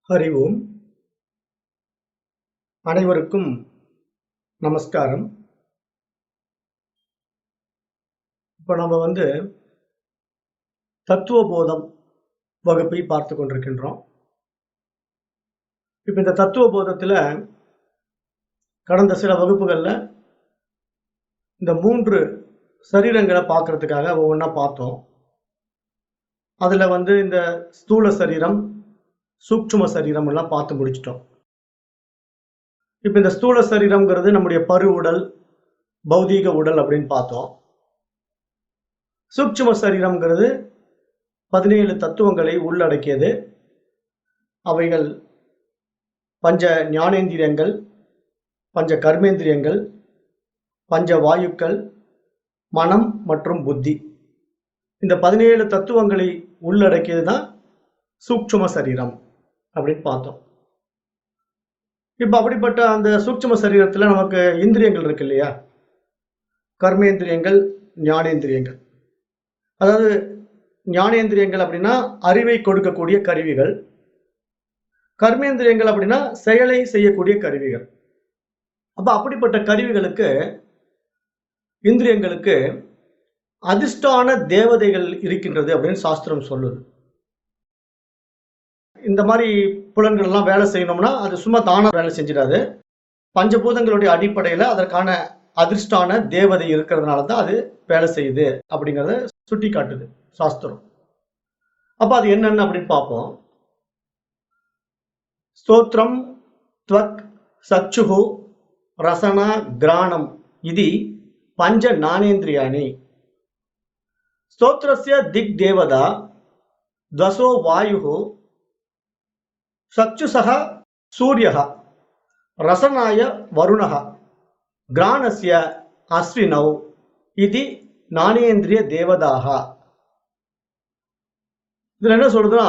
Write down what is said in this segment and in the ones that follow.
ஹரி ஓம். அனைவருக்கும் நமஸ்காரம். இப்போ நம்ம தத்துவபோதம் வகுப்பை பார்த்து கொண்டிருக்கின்றோம். இப்போ இந்த தத்துவபோதத்தில் கடந்த சில வகுப்புகளில் இந்த 3 சரீரங்களை பார்க்கறதுக்காக ஒவ்வொன்றா பார்த்தோம். அதில் இந்த ஸ்தூல சரீரம், சூக்ஷ்ம சரீரம் எல்லாம் பார்த்து முடிச்சிட்டோம். இப்போ இந்த ஸ்தூல சரீரம்ங்கிறது நம்முடைய பரு உடல், பௌதீக உடல் அப்படின்னு பார்த்தோம். சூக்ஷ்ம சரீரம்ங்கிறது 17 தத்துவங்களை உள்ளடக்கியது. அவைகள் பஞ்ச ஞானேந்திரியங்கள், பஞ்ச கர்மேந்திரியங்கள், பஞ்ச வாயுக்கள், மனம் மற்றும் புத்தி. இந்த 17 தத்துவங்களை உள்ளடக்கியது தான் சூக்ஷ்ம சரீரம் அப்படின்னு பார்த்தோம். இப்போ அப்படிப்பட்ட அந்த சூக்ஷ்ம சரீரத்தில் நமக்கு இந்திரியங்கள் இருக்கு இல்லையா? கர்மேந்திரியங்கள், ஞானேந்திரியங்கள். அதாவது ஞானேந்திரியங்கள் அப்படின்னா அறிவை கொடுக்கக்கூடிய கருவிகள், கர்மேந்திரியங்கள் அப்படின்னா செயலை செய்யக்கூடிய கருவிகள். அப்ப அப்படிப்பட்ட கருவிகளுக்கு, இந்திரியங்களுக்கு அதிஷ்டான தேவதைகள் இருக்கின்றது அப்படின்னு சாஸ்திரம் சொல்லுது. இந்த மாதிரி புலன்கள் எல்லாம் வேலை செய்யணும்னா அது சும்மா தானா வேலை செஞ்சிடாது. பஞ்சபூதங்களுடைய அடிப்படையில அதற்கான அதிர்ஷ்டான தேவதை இருக்கிறதுனால தான் அது வேலை செய்யுது அப்படிங்கிறத சுட்டி காட்டுது சாஸ்திரம். அப்ப அது என்னன்னு அப்படின்னு பார்ப்போம். ஸ்தோத்ரம் த்வக் சச்சுஹு ரசனா கிராணம் இது பஞ்ச ஞானேந்திரியாணி. ஸ்தோத்ரஸ்ய திக் தேவதா தசோ வாயுஹு சச்சுசஹ சூரியஹ ரசனாய வருணஹ கிராணஸ்ய அஸ்வினௌ இது ஞானேந்திரிய தேவதாக. இதுல என்ன சொல்றதுன்னா,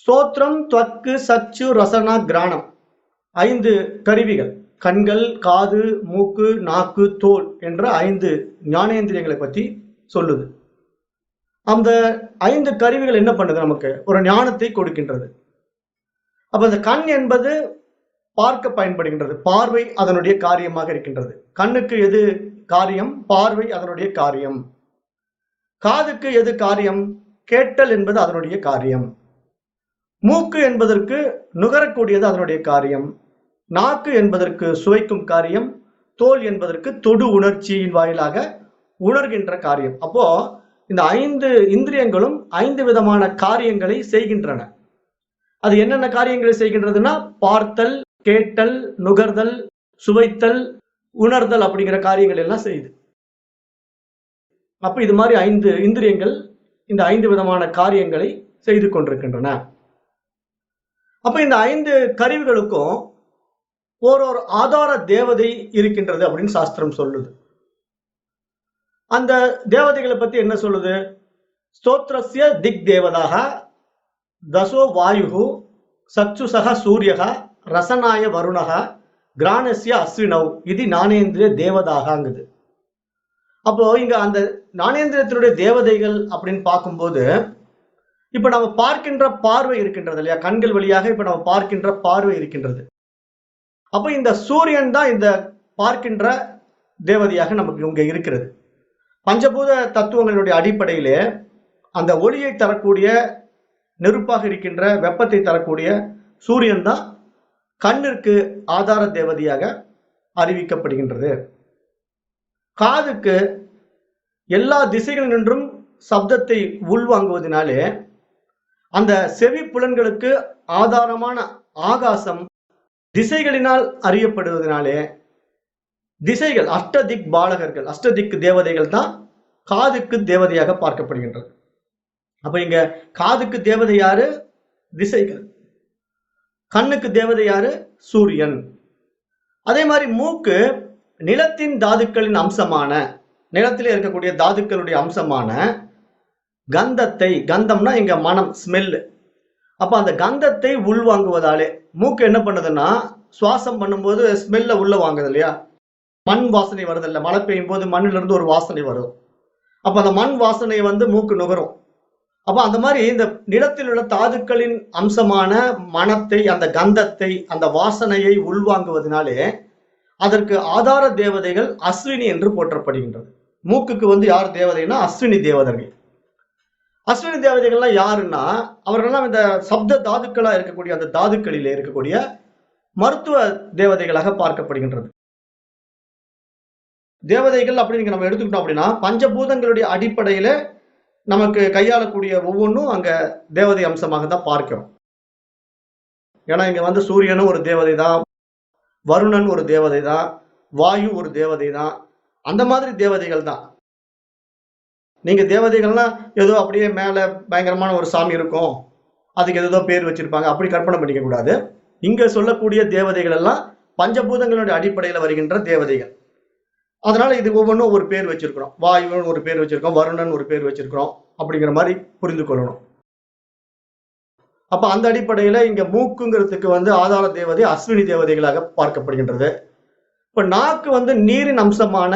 ஸ்தோத்ரம் த்வக்கு சச்சு ரசனா கிராணம் 5 கருவிகள், கண்கள், காது, மூக்கு, நாக்கு, தோல் என்ற 5 ஞானேந்திரியங்களை பற்றி சொல்லுது. அந்த 5 கருவிகள் என்ன பண்ணுது? நமக்கு ஒரு ஞானத்தை கொடுக்கின்றது. அப்ப அந்த கண் என்பது பார்க்க பயன்படுகின்றது, பார்வை அதனுடைய காரியமாக இருக்கின்றது. கண்ணுக்கு எது காரியம்? பார்வை அதனுடைய காரியம். காதுக்கு எது காரியம்? கேட்டல் என்பது அதனுடைய காரியம். மூக்கு என்பதற்கு நுகரக்கூடியது அதனுடைய காரியம். நாக்கு என்பதற்கு சுவைக்கும் காரியம். தோல் என்பதற்கு தொடு உணர்ச்சியின் வாயிலாக உணர்கின்ற காரியம். அப்போ இந்த 5 இந்திரியங்களும் 5 விதமான காரியங்களை செய்கின்றன. அது என்னென்ன காரியங்களை செய்கின்றதுன்னா, பார்த்தல், கேட்டல், நுகர்தல், சுவைத்தல், உணர்தல் அப்படிங்கிற காரியங்கள் எல்லாம் செய்யுது. அப்ப இது மாதிரி 5 இந்திரியங்கள் இந்த 5 விதமான காரியங்களை செய்து கொண்டிருக்கின்றன. அப்ப இந்த 5 கருவிகளுக்கும் ஒரு ஆதார தேவதை இருக்கின்றது அப்படின்னு சாஸ்திரம் சொல்லுது. அந்த தேவதைகளை பத்தி என்ன சொல்லுது? ஸ்தோத்ரஸ்ய திக் தேவதாக தசோ வாயுஹு சச்சுசஹ சூரியஹ ரசனாய வருணஹ கிராணஸ்ய அஸ்வினௌ இது ஞானேந்திரிய தேவதாகங்குது. அப்போ இங்க அந்த ஞானேந்திரியத்தினுடைய தேவதைகள் அப்படின்னு பார்க்கும்போது, இப்ப நம்ம பார்க்கின்ற பார்வை இருக்கின்றது இல்லையா? கண்கள் வழியாக இப்ப நம்ம பார்க்கின்ற பார்வை இருக்கின்றது. அப்ப இந்த சூரியன் தான் இந்த பார்க்கின்ற தேவதையாக நமக்கு இங்க இருக்கிறது. பஞ்சபூத தத்துவங்களுடைய அடிப்படையிலே அந்த ஒளியை தரக்கூடிய, நெருப்பாக இருக்கின்ற வெப்பத்தை தரக்கூடிய சூரியன் தான் கண்ணிற்கு ஆதார தேவதையாக அறிவிக்கப்படுகின்றது. காதுக்கு எல்லா திசைகளினின்றும் சப்தத்தை உள்வாங்குவதனாலே அந்த செவி புலன்களுக்கு ஆதாரமான ஆகாசம் திசைகளினால் அறியப்படுவதனாலே திசைகள், அஷ்டதிக் பாலகர்கள், அஷ்டதிக் தேவதைகள் தான் காதுக்கு தேவதையாக பார்க்கப்படுகின்றது. அப்ப இங்க காதுக்கு தேவதை யாரு? திசைகள். கண்ணுக்கு தேவதை யாரு? சூரியன். அதே மாதிரி மூக்கு நிலத்தின் தாதுக்களின் அம்சமான, நிலத்திலே இருக்கக்கூடிய தாதுக்களுடைய அம்சமான கந்தத்தை, கந்தம்னா இங்க மனம், ஸ்மெல். அப்ப அந்த கந்தத்தை உள்வாங்குவதாலே மூக்கு என்ன பண்ணுதுன்னா, சுவாசம் பண்ணும்போது ஸ்மெல்ல உள்ள வாங்குது இல்லையா? மண் வாசனை வருது இல்ல? மழை பெய்யும் போது மண்ணிலிருந்து ஒரு வாசனை வரும். அப்ப அந்த மண் வாசனை மூக்கு நுகரும். அப்ப அந்த மாதிரி இந்த நிலத்தில் உள்ள தாதுக்களின் அம்சமான மனத்தை, அந்த கந்தத்தை, அந்த வாசனையை உள்வாங்குவதனாலே அதற்கு ஆதார தேவதைகள் அஸ்வினி என்று போற்றப்படுகின்றது. மூக்குக்கு யார் தேவதைன்னா அஸ்வினி தேவதைகள். அஸ்வினி தேவதைகள்லாம் யாருன்னா, அவர்கள்லாம் இந்த சப்த தாதுக்களா இருக்கக்கூடிய அந்த தாதுக்களிலே இருக்கக்கூடிய மருத்துவ தேவதைகளாக பார்க்கப்படுகின்றது. தேவதைகள் அப்படின்னு நம்ம எடுத்துக்கிட்டோம் அப்படின்னா, பஞ்சபூதங்களுடைய அடிப்படையில நமக்கு கையாளக்கூடிய ஒவ்வொன்றும் அங்க தேவதை அம்சமாக தான் பார்க்கிறோம். ஏன்னா இங்க சூரியனும் ஒரு தேவதை தான், வருணன் ஒரு தேவதை தான், வாயு ஒரு தேவதை தான். அந்த மாதிரி தேவதைகள் தான். நீங்க தேவதைகள்னா ஏதோ அப்படியே மேல பயங்கரமான ஒரு சாமி இருக்கும், அதுக்கு ஏதோ பேர் வச்சிருப்பாங்க, அப்படி கற்பனை பண்ணிக்க கூடாது. இங்க சொல்லக்கூடிய தேவதைகள் எல்லாம் பஞ்சபூதங்களுடைய அடிப்படையில் வருகின்ற தேவதைகள். அதனால இது ஒவ்வொன்றும் ஒரு பேர் வச்சிருக்கிறோம். வாயுன்னு ஒரு பேர் வச்சிருக்கோம், வருணன் ஒரு பேர் வச்சிருக்கிறோம், அப்படிங்கிற மாதிரி புரிந்து கொள்ளணும். அப்ப அந்த அடிப்படையில இங்க மூக்குங்கிறதுக்கு ஆதார தேவதை அஸ்வினி தேவதைகளாக பார்க்கப்படுகின்றது. இப்ப நாக்கு நீரின் அம்சமான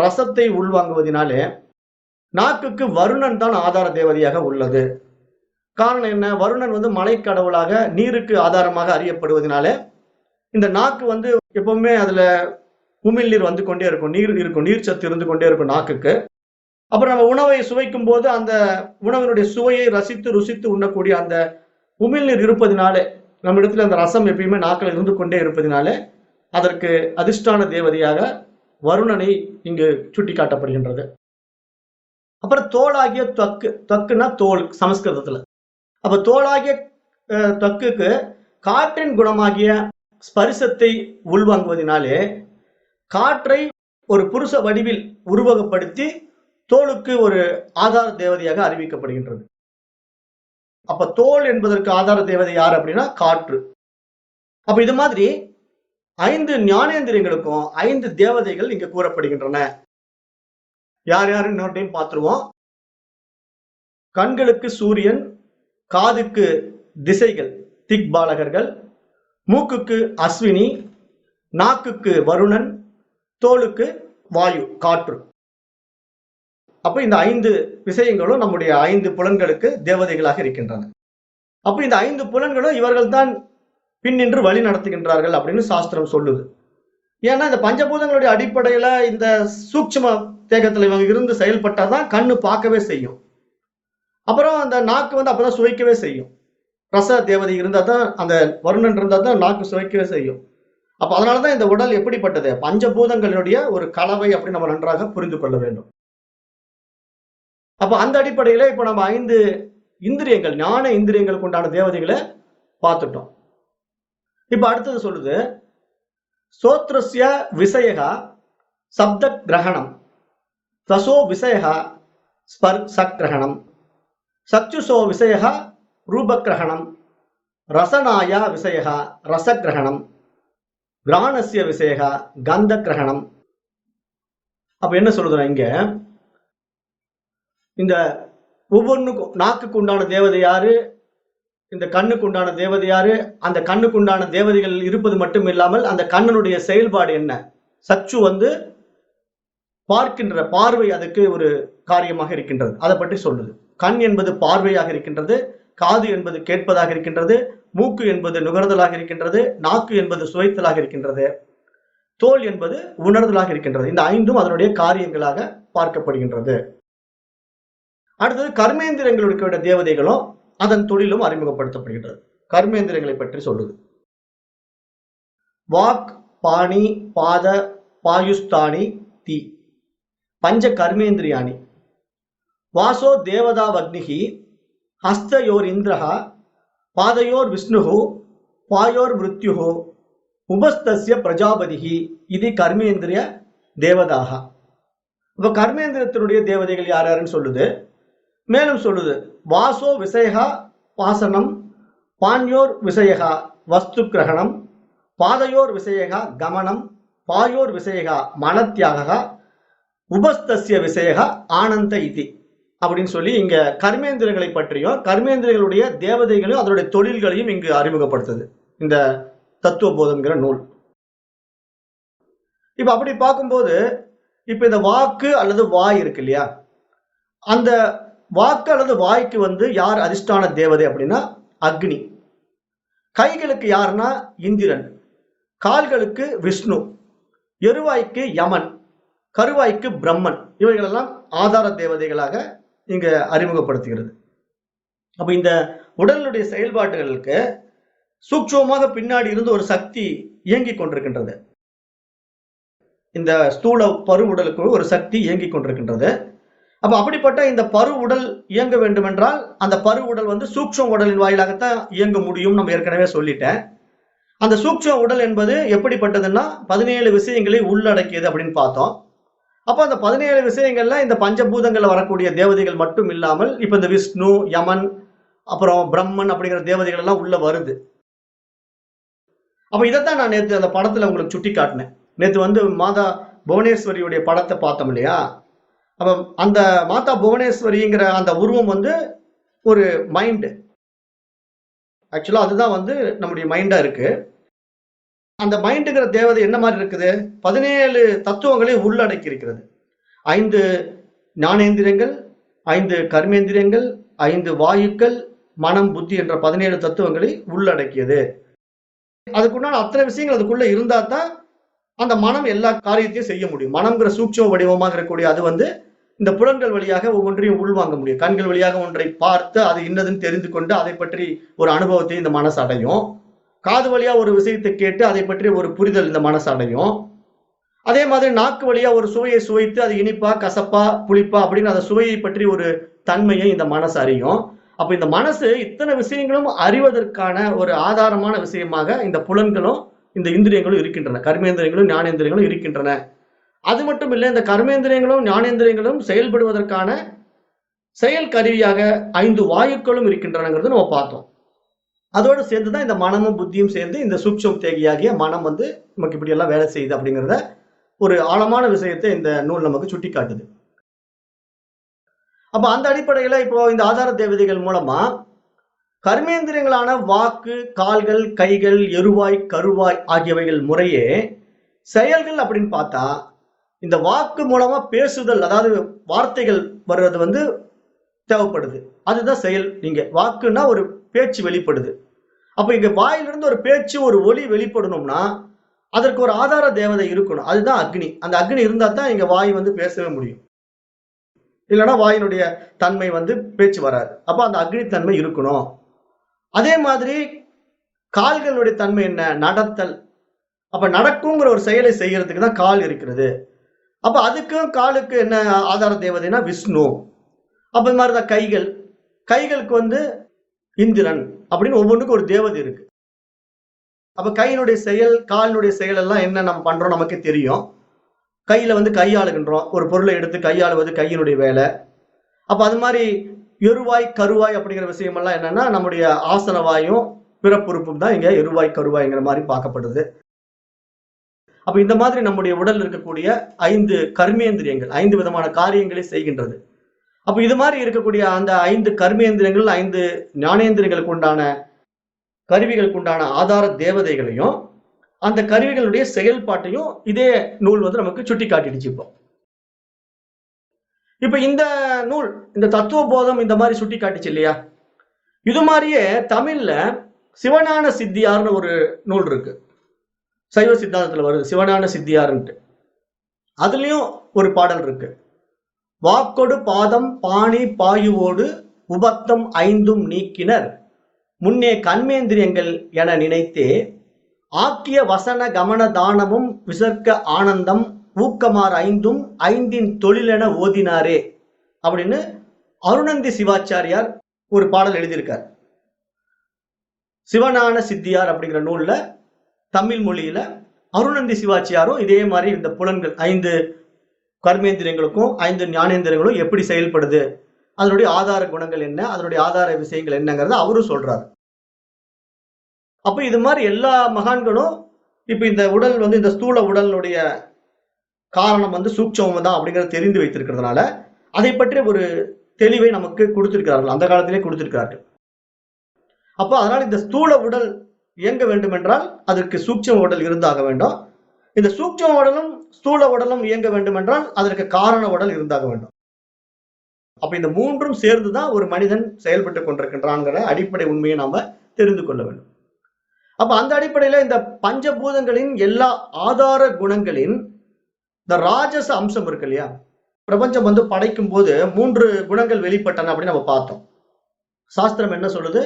ரசத்தை உள்வாங்குவதனாலே நாக்குக்கு வருணன் தான் ஆதார தேவதையாக உள்ளது. காரணம் என்ன? வருணன் மலை கடவுளாக நீருக்கு ஆதாரமாக அறியப்படுவதனால இந்த நாக்கு எப்பவுமே அதுல உமிழ்நீர் வந்து கொண்டே இருக்கும், நீர் இருக்கும், நீர் சத்து இருந்து கொண்டே இருக்கும் நாக்குக்கு. அப்புறம் நம்ம உணவை சுவைக்கும் போது அந்த உணவினுடைய சுவையை ரசித்து ருசித்து உண்ணக்கூடிய அந்த உமிழ்நீர் இருப்பதினாலே நம்ம இடத்துல அந்த ரசம் எப்பயுமே நாக்கில் இருந்து கொண்டே இருப்பதினாலே அதற்கு அதிர்ஷ்டான தேவதையாக வருணனை இங்கு சுட்டி காட்டப்படுகின்றது. அப்புறம் தோளாகிய தக்கு, தக்குன்னா தோல் சமஸ்கிருதத்துல. அப்ப தோளாகிய தக்குக்கு காற்றின் குணமாகிய ஸ்பரிசத்தை உள்வாங்குவதனாலே காற்றை ஒரு புருஷ வடிவில் உருவகப்படுத்தி தோலுக்கு ஒரு ஆதார தேவதையாக அறிவிக்கப்படுகின்றது. அப்ப தோல் என்பதற்கு ஆதார தேவதை யார் அப்படின்னா காற்று. அப்ப இது மாதிரி 5 ஞானேந்திரியங்களுக்கும் 5 தேவதைகள் இங்க கூறப்படுகின்றன. யார் யாரு இன்னொரு டைம் பார்த்துருவோம். கண்களுக்கு சூரியன், காதுக்கு திசைகள் திக்பாலகர்கள், மூக்குக்கு அஸ்வினி, நாக்குக்கு வருணன், தோலுக்கு வாயு காற்று. அப்ப இந்த 5 விஷயங்களும் நம்முடைய 5 புலன்களுக்கு தேவதைகளாக இருக்கின்றன. அப்ப இந்த 5 புலன்களும் இவர்கள் தான் பின்னின்று வழி நடத்துகின்றார்கள் அப்படின்னு சாஸ்திரம் சொல்லுது. ஏன்னா இந்த பஞ்சபூதங்களுடைய அடிப்படையில இந்த சூட்சும தேகத்துல இவங்க இருந்து செயல்பட்டாதான் கண்ணு பார்க்கவே செய்யும். அப்புறம் அந்த நாக்கு அப்பதான் சுவைக்கவே செய்யும். ரச தேவதை இருந்தா தான், அந்த வருணன் இருந்தா தான் நாக்கு சுவைக்கவே செய்யும். அப்ப அதனாலதான் இந்த உடல் எப்படிப்பட்டது, பஞ்சபூதங்களுடைய ஒரு கலவை அப்படி நம்ம நன்றாக புரிந்து கொள்ள வேண்டும். அப்ப அந்த அடிப்படையில இப்ப நம்ம 5 இந்திரியங்கள், ஞான இந்திரியங்களுக்கு உண்டான தேவதைகளை பார்த்துட்டோம். இப்ப அடுத்தது சொல்லுது, சோத்ரஸ்ய விசயகா சப்த கிரகணம், ரசோ விசயகா ஸ்பர்ச கிரகணம், சக்ஷுஷோ விசயகா ரூபகிரகணம், ரசனாயா விசயகா ரசகிரகணம், கிராணஸ்ய விசயகா கந்த கிரகணம். அப்ப என்ன சொல்லுதுன்னா இங்க இந்த ஒவ்வொன்றுக்கும் நாக்குக்கு உண்டான தேவதை யாரு, இந்த கண்ணுக்கு உண்டான தேவதை யாரு, அந்த கண்ணுக்கு உண்டான தேவதைகள் இருப்பது மட்டும் இல்லாமல் அந்த கண்ணனுடைய செயல்பாடு என்ன, சச்சு பார்க்கின்ற பார்வை அதுக்கு ஒரு காரியமாக இருக்கின்றது, அதை பற்றி சொல்லுது. கண் என்பது பார்வையாக இருக்கின்றது, காது என்பது கேட்பதாக இருக்கின்றது, மூக்கு என்பது நுகர்தலாக இருக்கின்றது, நாக்கு என்பது சுவைத்தலாக இருக்கின்றது, தோல் என்பது உணர்தலாக இருக்கின்றது. இந்த 5ம் அதனுடைய காரியங்களாக பார்க்கப்படுகின்றது. அடுத்தது கர்மேந்திரங்களுடைய தேவதைகளும் அதன் தொழிலும் அறிமுகப்படுத்தப்படுகின்றது. கர்மேந்திரங்களை பற்றி சொல்லுது. வாக், பாணி, பாத, பாயுஸ்தானி, தி பஞ்ச கர்மேந்திரியாணி. வாசோ தேவதா வக்னிஹி, ஹஸ்தயோர் இந்திரஹா, பாதையோர் விஷ்ணுஹு, பாயோர் மிருத்யுஹு, உபஸ்தஸ்ய பிரஜாபதிஹி, இது கர்மேந்திரிய தேவதாக. இப்ப கர்மேந்திரத்தினுடைய தேவதைகள் யார் யாருன்னு சொல்லுது. மேலும் சொல்லுது, வாசோ விசயகா பாசனம், பாண்யோர் விசயகா வஸ்து கிரகணம், பாதையோர் விசயகா கமனம், பாயோர் விசயகா மனத்தியாக, உபஸ்தஸ்ய விசயகா ஆனந்த இதி அப்படின்னு சொல்லி இங்க கர்மேந்திரங்களை பற்றியும் கர்மேந்திரங்களுடைய தேவதைகளையும் அதனுடைய தொழில்களையும் இங்கு அறிமுகப்படுத்துது இந்த தத்துவ போதம்ங்கிற நூல். இப்ப அப்படி பார்க்கும்போது இப்ப இந்த வாக்கு அல்லது வாய் இருக்கு இல்லையா, அந்த வாக்கு அல்லது வாய்க்கு வந்து யார் அதிஷ்டான தேவதை அப்படின்னா அக்னி. கைகளுக்கு யாருன்னா இந்திரன். கால்களுக்கு விஷ்ணு. எருவாய்க்கு யமன். கருவாய்க்கு பிரம்மன். இவைகளெல்லாம் ஆதார தேவதைகளாக இங்க அறிமுகப்படுத்துகிறது. அப்ப இந்த உடலுடைய செயல்பாடுகளுக்கு சூட்சமாக பின்னாடி இருந்து ஒரு சக்தி இயங்கிக் கொண்டிருக்கின்றது. இந்த ஸ்தூல பரு உடலுக்கு ஒரு சக்தி இயங்கிக் கொண்டிருக்கின்றது. அப்ப அப்படிப்பட்ட இந்த பரு உடல் இயங்க வேண்டும் என்றால் அந்த பரு உடல் வந்து சூட்சம் உடலின் வாயிலாகத்தான் இயங்க முடியும். நம்ம ஏற்கனவே சொல்லிட்டேன். அந்த சூட்சம் உடல் என்பது எப்படிப்பட்டதுன்னா 17 விஷயங்களை உள்ளடக்கியது அப்படின்னு பார்த்தோம். அப்ப அந்த 17 விஷயங்கள்ல இந்த பஞ்சபூதங்கள்ல வரக்கூடிய தேவதைகள் மட்டும் இல்லாமல் இப்ப இந்த விஷ்ணு, யமன், அப்புறம் பிரம்மன் அப்படிங்கிற தேவதைகள் எல்லாம் உள்ள வருது. அப்ப இதைத்தான் நான் நேற்று அந்த படத்துல உங்களுக்கு சுட்டி காட்டினேன். நேற்று வந்து மாதா புவனேஸ்வரியுடைய படத்தை பார்த்தோம் இல்லையா? அப்ப அந்த மாதா புவனேஸ்வரிங்கிற அந்த உருவம் வந்து ஒரு மைண்ட். ஆக்சுவலா அதுதான் வந்து நம்முடைய மைண்டா இருக்கு. அந்த மைண்டுங்கிற தேவதை என்ன மாதிரி இருக்குது? 17 தத்துவங்களை உள்ளடக்கி இருக்கிறது. 5 ஞானேந்திரியங்கள், 5 கர்மேந்திரியங்கள், 5 வாயுக்கள், மனம், புத்தி என்ற 17 தத்துவங்களை உள்ளடக்கியது. அதுக்குண்டான அத்தனை விஷயங்கள் அதுக்குள்ள இருந்தா தான் அந்த மனம் எல்லா காரியத்தையும் செய்ய முடியும். மனம்ங்கிற சூட்சம வடிவமாக இருக்கக்கூடிய அது வந்து இந்த புலன்கள் வழியாக ஒவ்வொன்றையும் உள்வாங்க முடியும். கண்கள் வழியாக ஒன்றை பார்த்து அது இன்னதுன்னு தெரிந்து கொண்டு அதை பற்றி ஒரு அனுபவத்தை இந்த மனசு அடையும். காது வழியா ஒரு விஷயத்தை கேட்டு அதை பற்றி ஒரு புரிதல் இந்த மனசு அடையும். அதே மாதிரி நாக்கு வழியா ஒரு சுவையை சுவைத்து அது இனிப்பா, கசப்பா, புளிப்பா அப்படின்னு அந்த சுவையை பற்றி ஒரு தன்மையை இந்த மனசு அறியும். அப்ப இந்த மனசு இத்தனை விஷயங்களும் அறிவதற்கான ஒரு ஆதாரமான விஷயமாக இந்த புலன்களும் இந்த இந்திரியங்களும் இருக்கின்றன. கர்மேந்திரியங்களும் ஞானேந்திரியங்களும் இருக்கின்றன. அது மட்டும் இல்லை, இந்த கர்மேந்திரியங்களும் ஞானேந்திரியங்களும் செயல்படுவதற்கான செயல் கருவியாக 5 வாயுக்களும் இருக்கின்றனங்கிறது நம்ம பார்த்தோம். அதோடு சேர்ந்துதான் இந்த மனமும் புத்தியும் சேர்ந்து இந்த சூட்சம் தேகியாகிய மனம் வந்து நமக்கு இப்படி எல்லாம் வேலை செய்யுது அப்படிங்கிறத ஒரு ஆழமான விஷயத்தை இந்த நூல் நமக்கு சுட்டி காட்டுது. அப்ப அந்த அடிப்படையில இப்போ இந்த ஆதார தேவதைகள் மூலமா கர்மேந்திரியங்களான வாக்கு, கால்கள், கைகள், எருவாய், கருவாய் ஆகியவைகள் முறையே செயல்கள் அப்படின்னு பார்த்தா இந்த வாக்கு மூலமா பேசுதல், அதாவது வார்த்தைகள் வர்றது வந்து தேவைப்படுது. அதுதான் செயல். நீங்க வாக்குன்னா ஒரு பேச்சு வெளிப்படுது. அப்ப இங்க வாயிலிருந்து ஒரு பேச்சு, ஒரு ஒலி வெளிப்படணும்னா அதற்கு ஒரு ஆதார தேவதை இருக்கணும். அதுதான் அக்னி. அந்த அக்னி இருந்தா தான் இங்க வாய் வந்து பேசவே முடியும். இல்லைன்னா வாயினுடைய தன்மை வந்து பேச்சு வராது. அப்ப அந்த அக்னி தன்மை இருக்கணும். அதே மாதிரி கால்களுடைய தன்மை என்ன? நடத்தல். அப்ப நடக்குங்கிற ஒரு செயலை செய்யறதுக்கு தான் கால் இருக்கிறது. அப்ப அதுக்கும் காலுக்கு என்ன ஆதார தேவதைனா விஷ்ணு. அப்ப இந்த மாதிரிதான் கைகள். கைகளுக்கு வந்து இந்திரன் அப்படின்னு ஒவ்வொன்றுக்கும் ஒரு தேவதை இருக்கு. அப்ப கையினுடைய செயல், காலினுடைய செயல் எல்லாம் என்ன நம்ம பண்றோம் நமக்கே தெரியும். கையில வந்து கையாளுகின்றோம். ஒரு பொருளை எடுத்து கையாளுவது கையினுடைய வேலை. அப்ப அது மாதிரி எருவாய், கருவாய் அப்படிங்கிற விஷயம் எல்லாம் என்னன்னா நம்முடைய ஆசனவாயும் பிறப்புறுப்பும் தான் இங்க எருவாய், கருவாய்ங்கிற மாதிரி பார்க்கப்படுது. அப்ப இந்த மாதிரி நம்முடைய உடல் இருக்கக்கூடிய 5 கர்மேந்திரியங்கள் 5 விதமான காரியங்களை செய்கின்றது. அப்ப இது மாதிரி இருக்கக்கூடிய அந்த 5 கர்மேந்திரியங்கள், 5 ஞானேந்திரியங்களுக்கு உண்டான கருவிகளுக்கு உண்டான ஆதார தேவதைகளையும் அந்த கருவிகளுடைய செயல்பாட்டையும் இதே நூல் வந்து நமக்கு சுட்டி காட்டிடுச்சு. இப்ப இந்த நூல், இந்த தத்துவ போதம் இந்த மாதிரி சுட்டி காட்டுச்சு இல்லையா? இது மாதிரியே தமிழ்ல சிவஞான சித்தியார்னு ஒரு நூல் இருக்கு. சைவ சித்தாந்தத்துல வருது சிவஞான சித்தியார்ன்ட்டு. அதுலயும் ஒரு பாடல் இருக்கு. வாக்கொடு பாதம் பாணி பாயுவோடு உபத்தம் 5ம் நீக்கினர் முன்னே கண்மேந்திரியங்கள் என நினைத்தே ஆக்கிய வசன கமன தானமும் விசர்க்க ஆனந்தம் ஊக்கமார் 5ம் 5இன் தொழிலென ஓதினாரே அப்படின்னு அருணந்தி சிவாச்சாரியார் ஒரு பாடல் எழுதியிருக்கார். சிவஞான சித்தியார் அப்படிங்கிற நூல்ல தமிழ் மொழியில அருணந்தி சிவாச்சாரும் இதே மாதிரி இந்த புலன்கள் 5 கர்மேந்திரியங்களுக்கும் 5 ஞானேந்திரியங்களும் எப்படி செயல்படுது, அதனுடைய ஆதார குணங்கள் என்ன, அதனுடைய ஆதார விஷயங்கள் என்னங்கிறத அவரும் சொல்றாரு. அப்ப இது மாதிரி எல்லா மகான்களும் இப்ப இந்த உடல் வந்து இந்த ஸ்தூல உடலுடைய காரணம் வந்து சூட்சமம் தான் அப்படிங்கறத தெரிந்து வைத்திருக்கிறதுனால அதை பற்றி ஒரு தெளிவை நமக்கு கொடுத்திருக்கிறார்கள். அந்த காலத்திலே கொடுத்திருக்கிறார்கள். அப்ப அதனால இந்த ஸ்தூல உடல் இயங்க வேண்டும் என்றால் அதற்கு சூட்சம உடல் இருந்தாக வேண்டும். இந்த சூட்சம உடலும் ஸ்தூல உடலும் இயங்க வேண்டும் என்றால் அதற்கு காரண உடல் இருந்தாக வேண்டும். அப்ப இந்த மூன்றும் சேர்ந்துதான் ஒரு மனிதன் செயல்பட்டு கொண்டிருக்கின்றான்ங்கிற அடிப்படை உண்மையை நாம தெரிந்து கொள்ள வேண்டும். அப்ப அந்த அடிப்படையில இந்த பஞ்சபூதங்களின் எல்லா ஆதார குணங்களின் இந்த ராஜச அம்சம் இருக்கு இல்லையா, பிரபஞ்சம் படைக்கும் போது 3 குணங்கள் வெளிப்பட்டன அப்படின்னு நம்ம பார்த்தோம். சாஸ்திரம் என்ன சொல்லுது,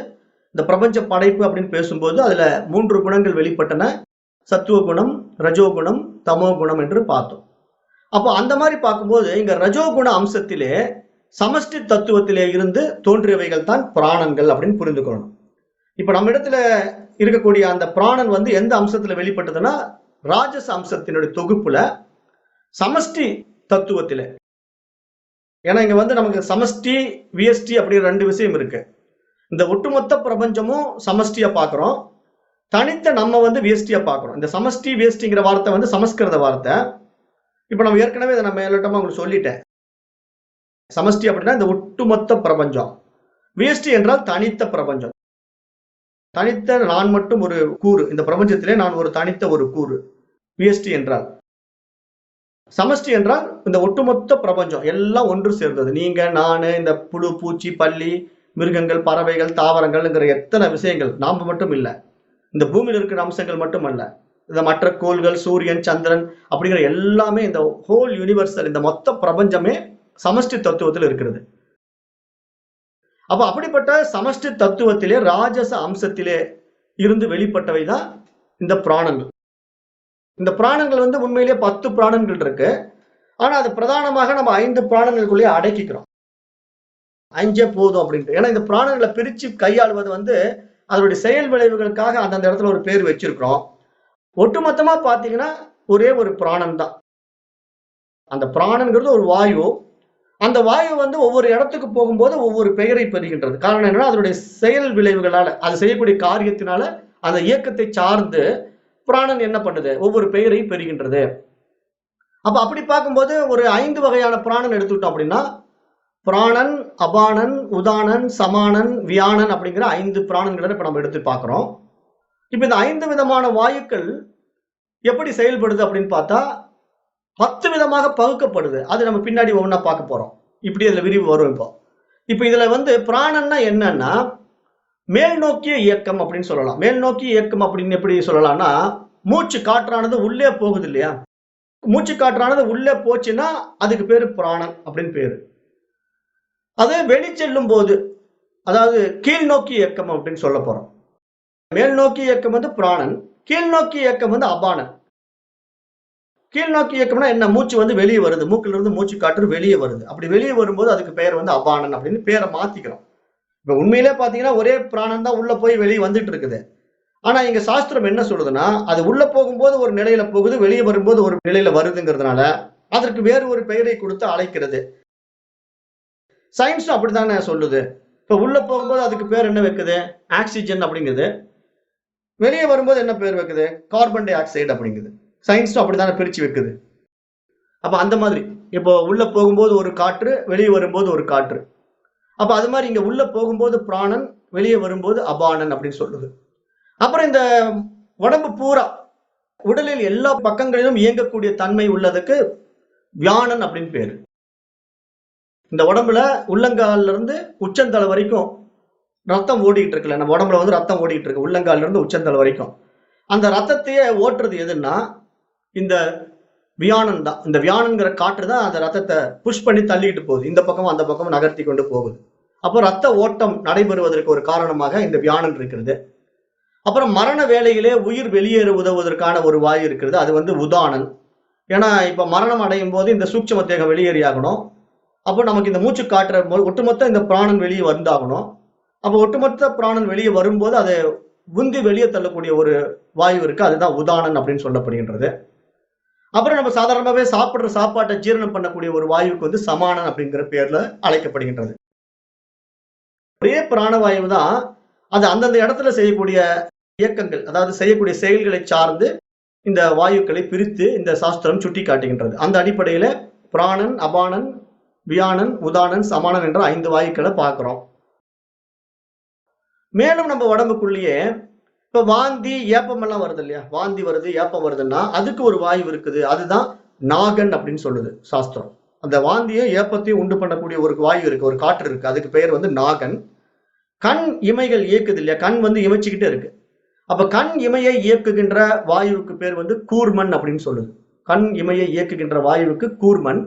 இந்த பிரபஞ்ச படைப்பு அப்படின்னு பேசும்போது அதுல 3 குணங்கள் வெளிப்பட்டன. சத்துவ குணம், ரஜோகுணம், தமோ குணம் என்று பார்த்தோம். அப்போ அந்த மாதிரி பார்க்கும்போது இங்க ரஜோகுண அம்சத்திலே சமஷ்டி தத்துவத்திலே இருந்து தோன்றியவைகள் தான் பிராணங்கள் அப்படின்னு புரிந்து கொள்ளணும். இப்ப நம்ம இடத்துல இருக்கக்கூடிய அந்த பிராணன் எந்த அம்சத்துல வெளிப்பட்டதுன்னா ராஜச அம்சத்தினுடைய தொகுப்புல சமஷ்டி தத்துவத்தில. ஏன்னா இங்க நமக்கு சமஷ்டி விஎஸ்டி அப்படிங்கிற 2 விஷயம் இருக்கு. இந்த ஒட்டுமொத்த பிரபஞ்சமும் சமஷ்டியா பாக்குறோம், தனித்த நம்ம விஎஸ்டியா பாக்குறோம். இந்த சமஷ்டி விஎஸ்டிங்கிற வார்த்தை சமஸ்கிருத வார்த்தை. இப்ப நம்ம ஏற்கனவே இதை நம்ம மேலோட்டமா உங்களுக்கு சொல்லிட்டேன். சமஷ்டி அப்படின்னா இந்த ஒட்டுமொத்த பிரபஞ்சம், விஎஸ்டி என்றால் தனித்த பிரபஞ்சம். தனித்த நான் மட்டும் ஒரு கூறு, இந்த பிரபஞ்சத்திலே நான் ஒரு தனித்த ஒரு கூறு. விஎஸ்டி என்றால். சமஷ்டி என்றால் இந்த ஒட்டுமொத்த பிரபஞ்சம் எல்லாம் ஒன்று சேர்ந்தது. நீங்க, நானு, இந்த புழு, பூச்சி, பல்லி, மிருகங்கள், பறவைகள், தாவரங்கள்ங்கிற எத்தனை விஷயங்கள், நாம மட்டும் இல்லை, இந்த பூமியில் இருக்கிற அம்சங்கள் மட்டுமல்ல, இந்த மற்ற கோள்கள், சூரியன், சந்திரன் அப்படிங்கிற எல்லாமே, இந்த ஹோல் யூனிவர்சல், இந்த மொத்த பிரபஞ்சமே சமஷ்டி தத்துவத்தில் இருக்கிறது. அப்ப அப்படிப்பட்ட சமஷ்டி தத்துவத்திலே ராஜச அம்சத்திலே இருந்து வெளிப்பட்டவைதான் இந்த பிராணங்கள். இந்த பிராணங்கள் உண்மையிலேயே 10 பிராணங்கள் இருக்கு. ஆனா அது பிரதானமாக நம்ம 5 பிராணங்களுக்குள்ளேயே அடக்கிக்கிறோம். 5 போதும் அப்படின்ட்டு. ஏன்னா இந்த பிராணங்களை பிரிச்சு கையாளுவது அதனுடைய செயல் விளைவுகளுக்காக அந்தந்த இடத்துல ஒரு பேர் வச்சிருக்கிறோம். ஒட்டுமொத்தமா பாத்தீங்கன்னா ஒரே ஒரு பிராணன் தான். அந்த பிராணங்கிறது ஒரு வாயு. அந்த வாயு ஒவ்வொரு இடத்துக்கு போகும்போது ஒவ்வொரு பெயரை பெறுகின்றது. காரணம் என்னன்னா அதனுடைய செயல் விளைவுகளால, அது செய்யக்கூடிய காரியத்தினால, அந்த இயக்கத்தை சார்ந்து பிராணன் என்ன பண்ணுது, ஒவ்வொரு பெயரை பெறுகின்றது. அப்ப அப்படி பார்க்கும்போது ஒரு 5 வகையான பிராணன் எடுத்துக்கிட்டோம் அப்படின்னா, பிராணன், அபானன், உதானன், சமானன், வியானன் அப்படிங்கிற 5 பிராணன்களை இப்ப நம்ம எடுத்து பார்க்கிறோம். இப்ப இந்த 5 விதமான வாயுக்கள் எப்படி செயல்படுது அப்படின்னு பார்த்தா 10 விதமாக பகுக்கப்படுது. அது நம்ம பின்னாடி ஒவ்வொன்றா பார்க்க போறோம். இப்படி அதுல விரிவு வரும். இப்ப இதுல பிராணன்னா என்னன்னா மேல் நோக்கிய இயக்கம் அப்படின்னு சொல்லலாம். மேல் நோக்கிய இயக்கம் அப்படின்னு எப்படி சொல்லலாம்னா, மூச்சு காற்றானது உள்ளே போகுது இல்லையா, மூச்சு காற்றானது உள்ளே போச்சுன்னா அதுக்கு பேரு பிராணன் அப்படின்னு பேரு. அது வெளி செல்லும் போது, அதாவது கீழ் நோக்கி இயக்கம் அப்படின்னு சொல்ல போறோம். மேல் நோக்கி இயக்கம் பிராணன், கீழ் நோக்கி இயக்கம் அபானன். கீழ் நோக்கி இயக்கம்னா என்ன, மூச்சு வெளியே வருது, மூக்கில இருந்து மூச்சு காற்று வெளியே வருது. அப்படி வெளியே வரும்போது அதுக்கு பெயர் அபானன் அப்படின்னு பேரை மாத்திக்கிறோம். இப்ப உண்மையிலே பாத்தீங்கன்னா ஒரே பிராணன் தான் உள்ள போய் வெளியே வந்துட்டு இருக்குது. ஆனா இங்க சாஸ்திரம் என்ன சொல்லுதுன்னா, அது உள்ள போகும்போது ஒரு நிலையில போகுது, வெளியே வரும்போது ஒரு நிலையில வருதுங்கிறதுனால அதற்கு வேறு ஒரு பெயரை கொடுத்து அழைக்கிறது. சயின்ஸும் அப்படித்தானே சொல்லுது. இப்ப உள்ள போகும்போது அதுக்கு பேர் என்ன வைக்குது, ஆக்சிஜன் அப்படிங்குது. வெளியே வரும்போது என்ன பேர் வைக்குது, கார்பன் டை ஆக்சைடு அப்படிங்குது. சயின்ஸும் அப்படித்தானே பிரிச்சு வைக்குது. அப்ப அந்த மாதிரி இப்போ உள்ள போகும்போது ஒரு காற்று, வெளியே வரும்போது ஒரு காற்று. அப்ப அது மாதிரி இங்க உள்ள போகும்போது பிராணன், வெளியே வரும்போது அபானன் அப்படின்னு சொல்லுது. அப்புறம் இந்த உடம்பு பூரா, உடலில் எல்லா பக்கங்களிலும் இயங்கக்கூடிய தன்மை உள்ளதுக்கு வியானன் அப்படின்னு பேரு. இந்த உடம்புல உள்ளங்கால்ல இருந்து உச்சந்தலை வரைக்கும் ரத்தம் ஓடிட்டு இருக்குல்ல, நம்ம உடம்புல ரத்தம் ஓடிட்டு இருக்கு உள்ளங்கால்ல இருந்து உச்சந்தலை வரைக்கும். அந்த ரத்தத்தையே ஓட்டுறது எதுன்னா இந்த வியானன் தான். இந்த வியானன்கிற காற்று தான் அந்த ரத்தத்தை புஷ் பண்ணி தள்ளிட்டு போகுது, இந்த பக்கம் அந்த பக்கம் நகர்த்தி கொண்டு போகுது. அப்போ ரத்த ஓட்டம் நடைபெறுவதற்கு ஒரு காரணமாக இந்த வியானன் இருக்கிறது. அப்புறம் மரண வேளையிலே உயிர் வெளியேற உதவுவதற்கான ஒரு வாயு இருக்கிறது, அது உதானன். ஏன்னா இப்ப மரணம் அடையும் போது இந்த சூட்சும தேகம் வெளியேறி ஆகணும். அப்போ நமக்கு இந்த மூச்சு காட்டுற ஒட்டுமொத்த இந்த பிராணன் வெளியே வந்தாகணும். அப்போ ஒட்டுமொத்த பிராணன் வெளியே வரும்போது அதை உந்தி வெளியே தள்ளக்கூடிய ஒரு வாயு இருக்கு, அதுதான் உதானன் அப்படின்னு சொல்லப்படுகின்றது. அப்புறம் நம்ம சாதாரணமாகவே சாப்பிடுற சாப்பாட்டை ஜீரணம் பண்ணக்கூடிய ஒரு வாயுக்கு சமானன் அப்படிங்கிற பேர்ல அழைக்கப்படுகின்றது. ஒரே பிராணவாயு தான், அது அந்தந்த இடத்துல செய்யக்கூடிய இயக்கங்கள், அதாவது செய்யக்கூடிய செயல்களை சார்ந்து இந்த வாயுக்களை பிரித்து இந்த சாஸ்திரம் சுட்டி காட்டுகின்றது. அந்த அடிப்படையில பிராணன், அபானன், வியானன், உதானன், சமானன் என்ற 5 வாயுக்களை பார்க்கிறோம். மேலும் நம்ம உடம்புக்குள்ளேயே இப்ப வாந்தி, ஏப்பம் எல்லாம் வருது இல்லையா, வாந்தி வருது, ஏப்பம் வருதுன்னா அதுக்கு ஒரு வாயு இருக்குது, அதுதான் நாகன் அப்படின்னு சொல்லுது சாஸ்திரம். அந்த வாந்தியும் ஏப்பத்தையும் உண்டு பண்ணக்கூடிய ஒரு வாயு இருக்கு, ஒரு காற்று இருக்கு. அதுக்கு பெயர் வந்து நாகன். கண் இமைகள் இயக்குது இல்லையா, கண் வந்து இமைச்சுக்கிட்டே இருக்கு. அப்ப கண் இமையை இயக்குகின்ற வாயுவுக்கு பேர் வந்து கூர்மன் அப்படின்னு சொல்லுது. கண் இமையை இயக்குகின்ற வாயுவுக்கு கூர்மன்.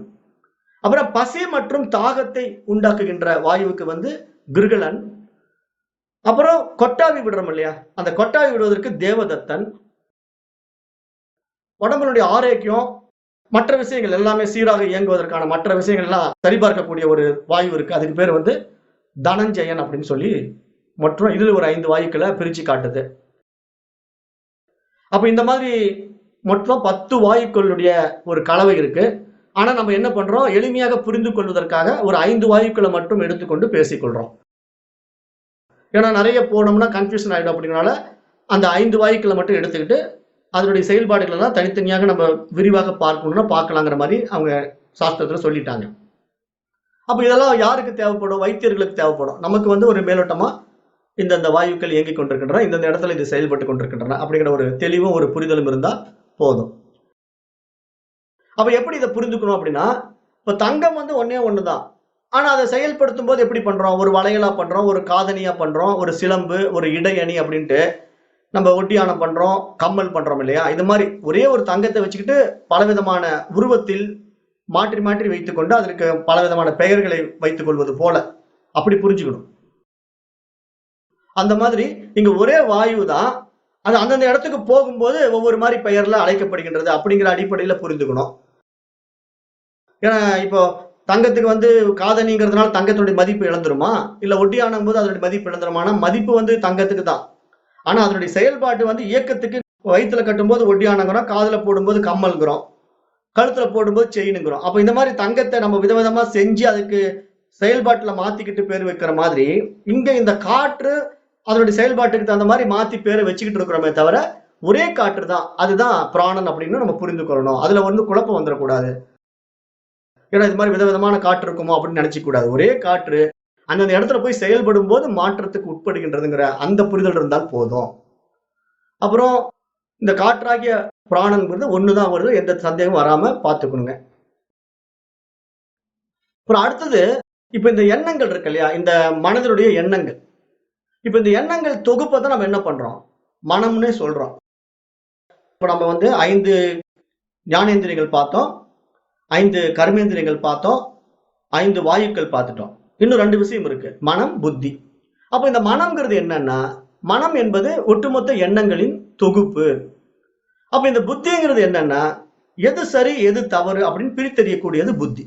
அப்புறம் பசி மற்றும் தாகத்தை உண்டாக்குகின்ற வாயுவுக்கு வந்து கிருகலன். அப்புறம் கொட்டாவி விடுறோம் இல்லையா, அந்த கொட்டாவி விடுவதற்கு தேவதத்தன். உடம்புடைய ஆரோக்கியம் மற்ற விஷயங்கள் எல்லாமே சீராக இயங்குவதற்கான மற்ற விஷயங்கள் எல்லாம் சரிபார்க்கக்கூடிய ஒரு வாயு இருக்கு, அதுக்கு பேர் வந்து தனஞ்சயன் அப்படின்னு சொல்லி மற்றும் இதுல ஒரு 5 வாயுக்களை பிரிச்சு காட்டுது. அப்ப இந்த மாதிரி மொத்தம் 10 வாயுக்களுடைய ஒரு கலவை இருக்கு. ஆனா நம்ம என்ன பண்றோம், எளிமையாக புரிந்து கொள்வதற்காக ஒரு 5 வாயுக்களை மட்டும் எடுத்துக்கொண்டு பேசிக்கொள்றோம். ஏன்னா நிறைய போனோம்னா கன்ஃபியூஷன் ஆயிடும். அப்படிங்கறனால அந்த 5 வாயுக்களை மட்டும் எடுத்துக்கிட்டு அதனுடைய செயல்பாடுகள் எல்லாம் தனித்தனியாக நம்ம விரிவாக பார்க்கணும்னா பார்க்கலாங்கிற மாதிரி அவங்க சாஸ்திரத்துல சொல்லிட்டாங்க. அப்ப இதெல்லாம் யாருக்கு தேவைப்படும், வைத்தியர்களுக்கு தேவைப்படும். நமக்கு வந்து ஒரு மேலோட்டமா இந்த வாயுக்கள் இயங்கிக் கொண்டிருக்கின்றன, இந்த இடத்துல இது செயல்பட்டு கொண்டிருக்கின்றன அப்படிங்கிற ஒரு தெளிவும் ஒரு புரிதலும் இருந்தா போதும். அப்ப எப்படி இதை புரிந்துக்கணும் அப்படின்னா, இப்ப தங்கம் வந்து ஒன்னே ஒண்ணுதான். ஆனா அதை செயல்படுத்தும் போது எப்படி பண்றோம், ஒரு வளையலா பண்றோம், ஒரு காதணியா பண்றோம், ஒரு சிலம்பு, ஒரு இடையணி அப்படின்ட்டு நம்ம ஒட்டியானம் பண்றோம், கம்மல் பண்றோம் இல்லையா. இது மாதிரி ஒரே ஒரு தங்கத்தை வச்சுக்கிட்டு பலவிதமான உருவத்தில் மாற்றி மாற்றி வைத்துக் கொண்டு அதற்கு பலவிதமான பெயர்களை வைத்துக் கொள்வது போல அப்படி புரிஞ்சுக்கணும். அந்த மாதிரி இங்க ஒரே வாயு தான், அது அந்தந்த இடத்துக்கு போகும்போது ஒவ்வொரு மாதிரி பெயர்ல அழைக்கப்படுகின்றது அப்படிங்கிற அடிப்படையில புரிந்துக்கணும். ஏன்னா இப்போ தங்கத்துக்கு வந்து காதணிங்கிறதுனால தங்கத்தினுடைய மதிப்பு இழந்துருமா, இல்ல ஒட்டியானும் போது அதனுடைய மதிப்பு இழந்துருமானா மதிப்பு வந்து தங்கத்துக்கு தான். ஆனா அதனுடைய செயல்பாட்டு வந்து இயக்கத்துக்கு வயிற்றுல கட்டும்போது ஒட்டியானங்கிறோம், காதுல போடும்போது கம்மல்ங்கிறோம், கழுத்துல போடும்போது செயினுங்கிறோம். அப்ப இந்த மாதிரி தங்கத்தை நம்ம விதவிதமா செஞ்சு அதுக்கு செயல்பாட்டுல மாத்திக்கிட்டு பேர் வைக்கிற மாதிரி இங்க இந்த காற்று அதனுடைய செயல்பாட்டுக்கு தகுந்த மாதிரி மாத்தி பேரை வச்சுக்கிட்டு இருக்கிறோமே தவிர ஒரே காற்று தான், அதுதான் பிராணன் அப்படின்னு நம்ம புரிந்து கொள்ளணும். அதுல வந்து குழப்பம் வந்துடக்கூடாது. ஏன்னா இது மாதிரி விதவிதமான காற்று இருக்குமோ அப்படின்னு நினைச்சிக்க கூடாது. ஒரே காற்று அந்தந்த இடத்துல போய் செயல்படும் போது மாற்றத்துக்கு உட்படுகின்றதுங்கிற அந்த புரிதல் இருந்தால் போதும். அப்புறம் இந்த காற்றாகிய பிராணன்கிறது ஒண்ணுதான் வருது, எந்த சந்தேகமும் வராம பார்த்துக்கணுங்க. அப்புறம் அடுத்தது இப்ப இந்த எண்ணங்கள் இருக்கு இல்லையா, இந்த மனதினுடைய எண்ணங்கள். இப்ப இந்த எண்ணங்கள் தொகுப்பை தான் நம்ம என்ன பண்றோம், மனம்னே சொல்றோம். இப்ப நம்ம வந்து 5 ஞானேந்திரியங்கள் பார்த்தோம், 5 கர்மேந்திரியங்கள் பார்த்தோம், 5 வாயுக்கள் பார்த்துட்டோம். இன்னும் 2 விஷயம் இருக்கு, மனம், புத்தி. அப்ப இந்த மனம்ங்கிறது என்னன்னா, மனம் என்பது ஒட்டுமொத்த எண்ணங்களின் தொகுப்பு. அப்ப இந்த புத்திங்கிறது என்னன்னா, எது சரி எது தவறு அப்படின்னு பிரித்தறியக்கூடியது புத்தி.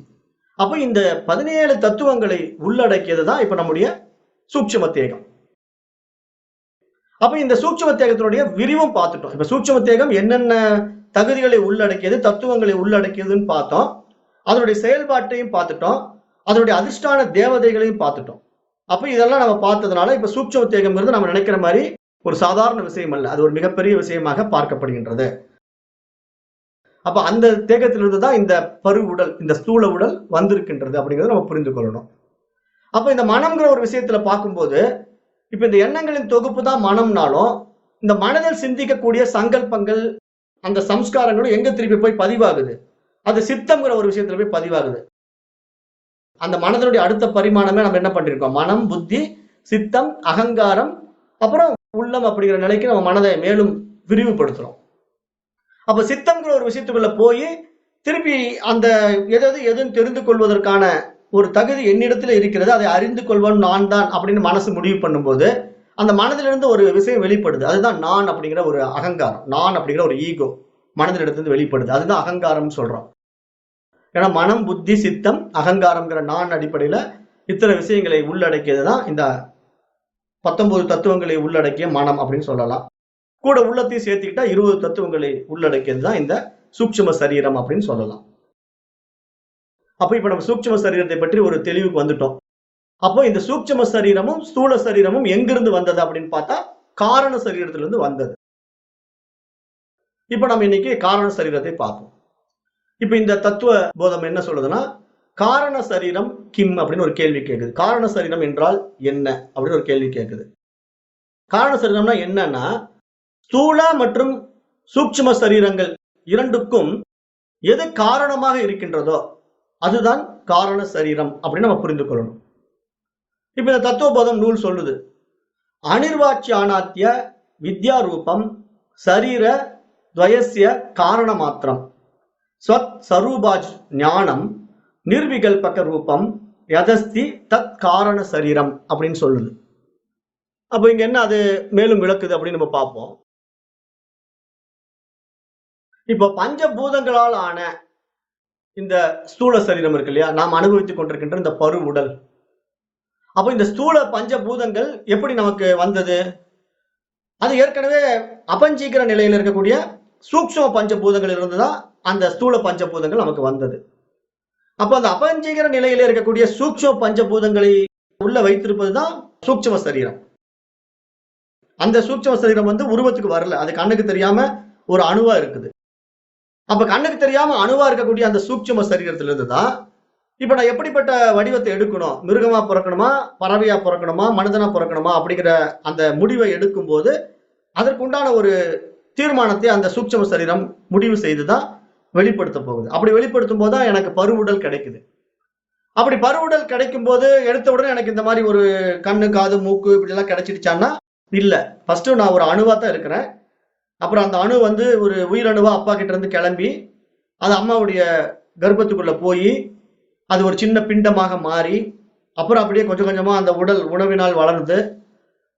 அப்ப இந்த 17 தத்துவங்களை உள்ளடக்கியது தான் இப்ப நம்முடைய சூட்சும தேகம். அப்ப இந்த சூட்சும தேகத்தினுடைய விரிவும் பார்த்துட்டோம். இப்ப சூட்சும தேகம் என்னென்ன தகுதிகளை உள்ளடக்கியது, தத்துவங்களை உள்ளடக்கியதுன்னு பார்த்தோம். அதனுடைய செயல்பாட்டையும் பார்த்துட்டோம், அதனுடைய அதிஷ்டான தேவதைகளையும் பார்த்துட்டோம். அப்ப இதெல்லாம் நம்ம பார்த்ததுனால இப்ப சூட்சும தேகம்ங்கிறது நம்ம நினைக்கிற மாதிரி ஒரு சாதாரண விஷயம் அல்ல, அது ஒரு மிகப்பெரிய விஷயமாக பார்க்கப்படுகின்றது. அப்ப அந்த தேகத்திலிருந்து தான் இந்த பரு உடல், இந்த ஸ்தூல உடல் வந்திருக்கின்றது அப்படிங்கறத நம்ம புரிந்து கொள்ளணும். அப்ப இந்த மனம்ங்கிற ஒரு விஷயத்துல பார்க்கும்போது இப்ப இந்த எண்ணங்களின் தொகுப்பு தான் மனம்னாலும், இந்த மனதில் சிந்திக்கக்கூடிய சங்கல்பங்கள், அந்த சம்ஸ்காரங்களும் எங்க திருப்பி போய் பதிவாகுது, அது சித்தம்ங்கிற ஒரு விஷயத்துல போய் பதிவாகுது. அந்த மனதனுடைய அடுத்த பரிமாணமே நம்ம என்ன பண்ணிருக்கோம், மனம், புத்தி, சித்தம், அகங்காரம், அப்புறம் உள்ளம் அப்படிங்கிற நிலைக்கு நம்ம மனதை மேலும் விரிவுபடுத்துறோம். அப்ப சித்தம்ங்கிற ஒரு விஷயத்துக்குள்ள போய் திருப்பி அந்த எதுன்னு தெரிந்து கொள்வதற்கான ஒரு தகுதி என்னிடத்துல இருக்கிறது, அதை அறிந்து கொள்வன் நான் தான் அப்படின்னு மனசு முடிவு பண்ணும்போது அந்த மனதிலிருந்து ஒரு விஷயம் வெளிப்படுது, அதுதான் நான் அப்படிங்கிற ஒரு அகங்காரம், நான் அப்படிங்கிற ஒரு ஈகோ மனதிலிருந்து வெளிப்படுது, அதுதான் அகங்காரம் சொல்றோம். ஏன்னா மனம், புத்தி, சித்தம், அகங்காரம்ங்கிற நான் அடிப்படையில இத்தனை விஷயங்களை உள்ளடக்கியதுதான் இந்த 19 தத்துவங்களை உள்ளடக்கிய மனம் அப்படின்னு சொல்லலாம். கூட உள்ளத்தையும் சேர்த்துக்கிட்டா 20 தத்துவங்களை உள்ளடக்கியதுதான் இந்த சூட்சும சரீரம் அப்படின்னு சொல்லலாம். அப்ப இப்ப நம்ம சூட்சும சரீரத்தை பற்றி ஒரு தெளிவுக்கு வந்துட்டோம். அப்போ இந்த சூட்சும சரீரமும் ஸ்தூல சரீரமும் எங்கிருந்து வந்தது அப்படின்னு பார்த்தா காரண சரீரத்திலிருந்து வந்தது. இப்ப நம்ம இன்னைக்கு காரண சரீரத்தை பார்ப்போம். இப்ப இந்த தத்துவ போதம் என்ன சொல்லுதுன்னா, காரண சரீரம் கிம் அப்படின்னு ஒரு கேள்வி கேட்குது. காரண சரீரம் என்றால் என்ன அப்படின்னு ஒரு கேள்வி கேட்குது. காரண சரீரம்னா என்னன்னா, ஸ்தூல மற்றும் சூட்சும சரீரங்கள் இரண்டுக்கும் எது காரணமாக இருக்கின்றதோ அதுதான் காரண சரீரம் அப்படின்னு நம்ம புரிந்து கொள்ளணும். இப்ப இந்த தத்துவபோதம் நூல் சொல்லுது, அனிர்வாச்சியானாத்திய வித்யா ரூபம் சரீர துவயஸ்ய காரண மாத்திரம் ஸ்வத் சரூபாஜ் ஞானம் நிர்விகல்பக ரூபம் யதஸ்தி தத் காரண சரீரம் அப்படின்னு சொல்லுது. அப்ப இங்க என்ன அது மேலும் விளக்குது அப்படின்னு நம்ம பார்ப்போம். இப்போ பஞ்சபூதங்களால் ஆன இந்த ஸ்தூல சரீரம் இருக்கு இல்லையா, நாம் அனுபவித்துக் கொண்டிருக்கின்ற இந்த பரு உடல். அப்ப இந்த ஸ்தூல பஞ்சபூதங்கள் எப்படி நமக்கு வந்தது? அது ஏற்கனவே அபஞ்சீகர நிலையில் இருக்கக்கூடிய சூக்ஷ்ம பஞ்சபூதங்கள் இருந்துதான் அந்த ஸ்தூல பஞ்சபூதங்கள் நமக்கு வந்தது. அப்ப அந்த அபஞ்சீகர நிலையில இருக்கக்கூடிய சூக்ஷ்ம பஞ்சபூதங்களை உள்ள வைத்திருப்பதுதான் சூக்ஷ்ம சரீரம். அந்த சூக்ஷ்ம சரீரம் உருவத்துக்கு வரல, அது கண்ணுக்கு தெரியாம ஒரு அணுவா இருக்குது. அப்ப கண்ணுக்கு தெரியாம அணுவா இருக்கக்கூடிய அந்த சூக்ஷ்ம சரீரத்திலிருந்து தான் இப்ப நான் எப்படிப்பட்ட வடிவத்தை எடுக்கணும், மிருகமா பிறக்கணுமா, பறவையா பிறக்கணுமா, மனிதனா பிறக்கணுமா அப்படிங்கிற அந்த முடிவை எடுக்கும் போது அதற்குண்டான ஒரு தீர்மானத்தை அந்த சூக்ஷ்ம சரீரம் முடிவு செய்துதான் வெளிப்படுத்த போகுது. அப்படி வெளிப்படுத்தும் போதுதான் எனக்கு பருவுடல் கிடைக்குது. அப்படி பருவுடல் கிடைக்கும் போது எடுத்த உடனே எனக்கு இந்த மாதிரி ஒரு கண்ணு, காது, மூக்கு இப்படி எல்லாம் கிடைச்சிடுச்சான்னா இல்ல. ஃபர்ஸ்ட் நான் ஒரு அணுவா தான் இருக்கிறேன். அப்புறம் அந்த அணு ஒரு உயிரணுவா அப்பா கிட்ட இருந்து கிளம்பி அது அம்மாவுடைய கர்ப்பத்துக்குள்ள போய் அது ஒரு சின்ன பிண்டமாக மாறி அப்புறம் அப்படியே கொஞ்சம் கொஞ்சமா அந்த உடல் உணவினால் வளர்ந்து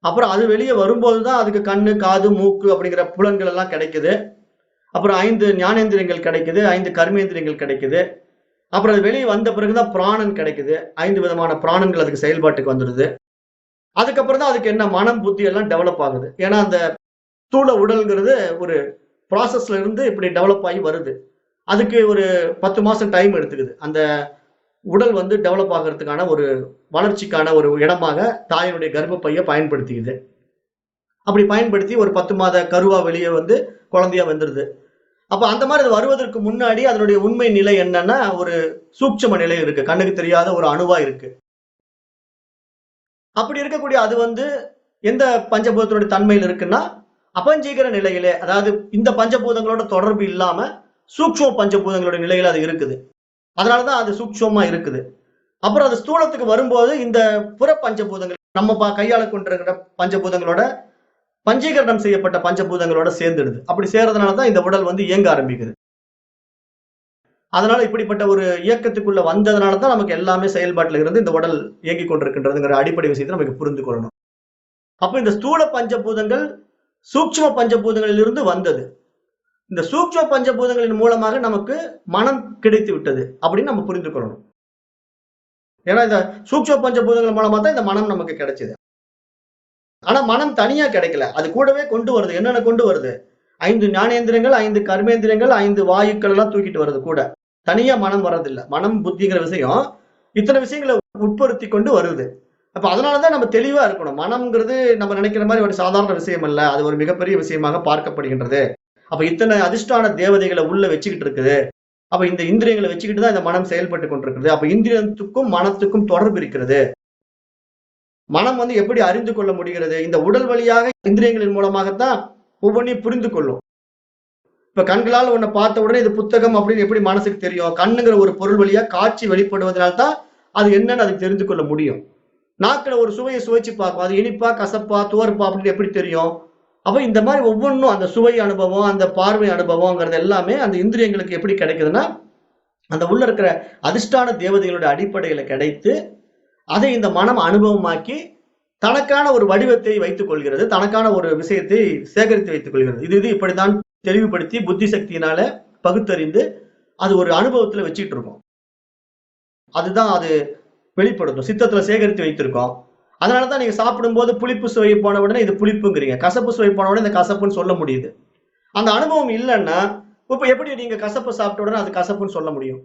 அப்புறம் அது வெளியே வரும்போதுதான் அதுக்கு கண்ணு, காது, மூக்கு அப்படிங்கிற புலன்கள் எல்லாம் கிடைக்குது. அப்புறம் 5 ஞானேந்திரியங்கள் கிடைக்குது, 5 கர்மேந்திரியங்கள் கிடைக்குது. அப்புறம் அது வெளியே வந்த பிறகுதான் பிராணன் கிடைக்குது. 5 விதமான பிராணன்கள் அதுக்கு செயல்பாட்டுக்கு வந்துடுது. அதுக்கப்புறம் தான் அதுக்கு என்ன மனம், புத்தி எல்லாம் டெவலப் ஆகுது. ஏன்னா அந்த ஸ்தூல உடல்ங்கிறது ஒரு ப்ராசஸ்ல இருந்து இப்படி டெவலப் ஆகி வருது. அதுக்கு ஒரு 10 மாசம் டைம் எடுத்துக்குது. அந்த உடல் டெவலப் ஆகிறதுக்கான ஒரு வளர்ச்சிக்கான ஒரு இடமாக தாயினுடைய கர்ப்பப்பையை பயன்படுத்திக்குது. அப்படி பயன்படுத்தி ஒரு 10 மாத கருவா வெளியே குழந்தையா வந்துருது. அப்ப அந்த மாதிரி அது வருவதற்கு முன்னாடி அதனுடைய உண்மை நிலை என்னன்னா ஒரு சூட்சும நிலை இருக்கு, கண்ணுக்கு தெரியாத ஒரு அணுவா இருக்கு. அப்படி இருக்கக்கூடிய அது எந்த பஞ்சபூதத்தினுடைய தன்மையில் இருக்குன்னா அபஞ்சீகர நிலையிலே, அதாவது இந்த பஞ்சபூதங்களோட தொடர்பு இல்லாம சூக்ஷ்ம பஞ்சபூதங்களோட நிலையில அது இருக்குது. அதனாலதான் அது சூக்ஷ்மமா இருக்குது. அப்புறம் அது ஸ்தூலத்துக்கு வரும்போது இந்த புற பஞ்சபூதங்கள் நம்ம கையாள கொண்டிருக்கிற பஞ்சபூதங்களோட பஞ்சீகரணம் செய்யப்பட்ட பஞ்சபூதங்களோட சேர்ந்துடுது. அப்படி சேர்றதுனாலதான் இந்த உடல் இயங்க ஆரம்பிக்குது. அதனால இப்படிப்பட்ட ஒரு இயக்கத்துக்குள்ள வந்ததுனாலதான் நமக்கு எல்லாமே செயல்பாட்டுல இருந்து இந்த உடல் இயங்கிக் கொண்டிருக்கின்றதுங்கிற அடிப்படை விஷயத்தை நமக்கு புரிந்து கொள்ளணும். அப்ப இந்த ஸ்தூல பஞ்சபூதங்கள் சூக்ஷ்ம பஞ்சபூதங்களில் இருந்து வந்தது. இந்த சூக்ஷ்ம பஞ்சபூதங்களின் மூலமாக நமக்கு மனம் கிடைத்து விட்டது அப்படின்னு நம்ம புரிந்து கொள்ளணும். ஏன்னா இந்த சூக்ஷ்ம பஞ்சபூதங்கள் மூலமா தான் இந்த மனம் நமக்கு கிடைச்சது. ஆனா மனம் தனியா கிடைக்கல, அது கூடவே கொண்டு வருது. என்னென்ன கொண்டு வருது? 5 ஞானேந்திரங்கள், 5 கர்மேந்திரங்கள், 5 வாயுக்கள் எல்லாம் தூக்கிட்டு வருது கூட. தனியா மனம் வர்றதில்லை. மனம், புத்திங்கிற விஷயம் இத்தனை விஷயங்களை உட்படுத்தி கொண்டு வருது. அப்ப அதனாலதான் நம்ம தெளிவா இருக்கணும். மனம்ங்கிறது நம்ம நினைக்கிற மாதிரி ஒரு சாதாரண விஷயம் அல்ல, அது ஒரு மிகப்பெரிய விஷயமாக பார்க்கப்படுகின்றது. அப்ப இத்தனை அதிஷ்டான தேவதைகளை உள்ள வச்சுக்கிட்டு இருக்குது. அப்ப இந்த இந்திரியங்களை வச்சுக்கிட்டு தான் இந்த மனம் செயல்பட்டு கொண்டிருக்கிறது. அப்ப இந்திரியத்துக்கும் மனத்துக்கும் தொடர்பு இருக்கிறது. மனம் எப்படி அறிந்து கொள்ள முடிகிறது? இந்த உடல் வழியாக இந்திரியங்களின் மூலமாகத்தான் ஒவ்வொன்றையும் புரிந்து கொள்ளும். இப்ப கண்களால் ஒன்ன பார்த்த உடனே இது புத்தகம் அப்படின்னு எப்படி மனசுக்கு தெரியும்? கண்ணுங்கிற ஒரு பொருள் வழியா காட்சி வெளிப்படுவதனால்தான் அது என்னன்னு அதுக்கு தெரிந்து கொள்ள முடியும். நாக்குல ஒரு சுவையை சுவைச்சு பார்க்கும், அது இனிப்பா, கசப்பா, துவர்ப்பா அப்படின்னு எப்படி தெரியும்? அப்ப இந்த மாதிரி ஒவ்வொன்றும் அந்த சுவை அனுபவம், அந்த பார்வை அனுபவம்ங்கிறது எல்லாமே அந்த இந்திரியங்களுக்கு எப்படி கிடைக்குதுன்னா அந்த உள்ள இருக்கிற அதிஷ்டான தேவதைகளுடைய அடிப்படையில கிடைத்து அதை இந்த மனம் அனுபவமாக்கி தனக்கான ஒரு வடிவத்தை வைத்துக் கொள்கிறது, தனக்கான ஒரு விஷயத்தை சேகரித்து வைத்துக் கொள்கிறது. இது இப்படித்தான் தெளிவுபடுத்தி புத்தி சக்தியினால பகுத்தறிந்து அது ஒரு அனுபவத்துல வச்சுட்டு இருக்கோம். அதுதான் அது வெளிப்படுத்தும், சித்தத்துல சேகரித்து வைத்திருக்கோம். அதனாலதான் நீங்க சாப்பிடும்போது புளிப்பு சுவை போன உடனே இது புளிப்புங்கிறீங்க, கசப்பு சுவை போன உடனே இந்த கசப்புன்னு சொல்ல முடியுது. அந்த அனுபவம் இல்லைன்னா இப்ப எப்படி நீங்க கசப்பு சாப்பிட்ட உடனே அது கசப்புன்னு சொல்ல முடியும்?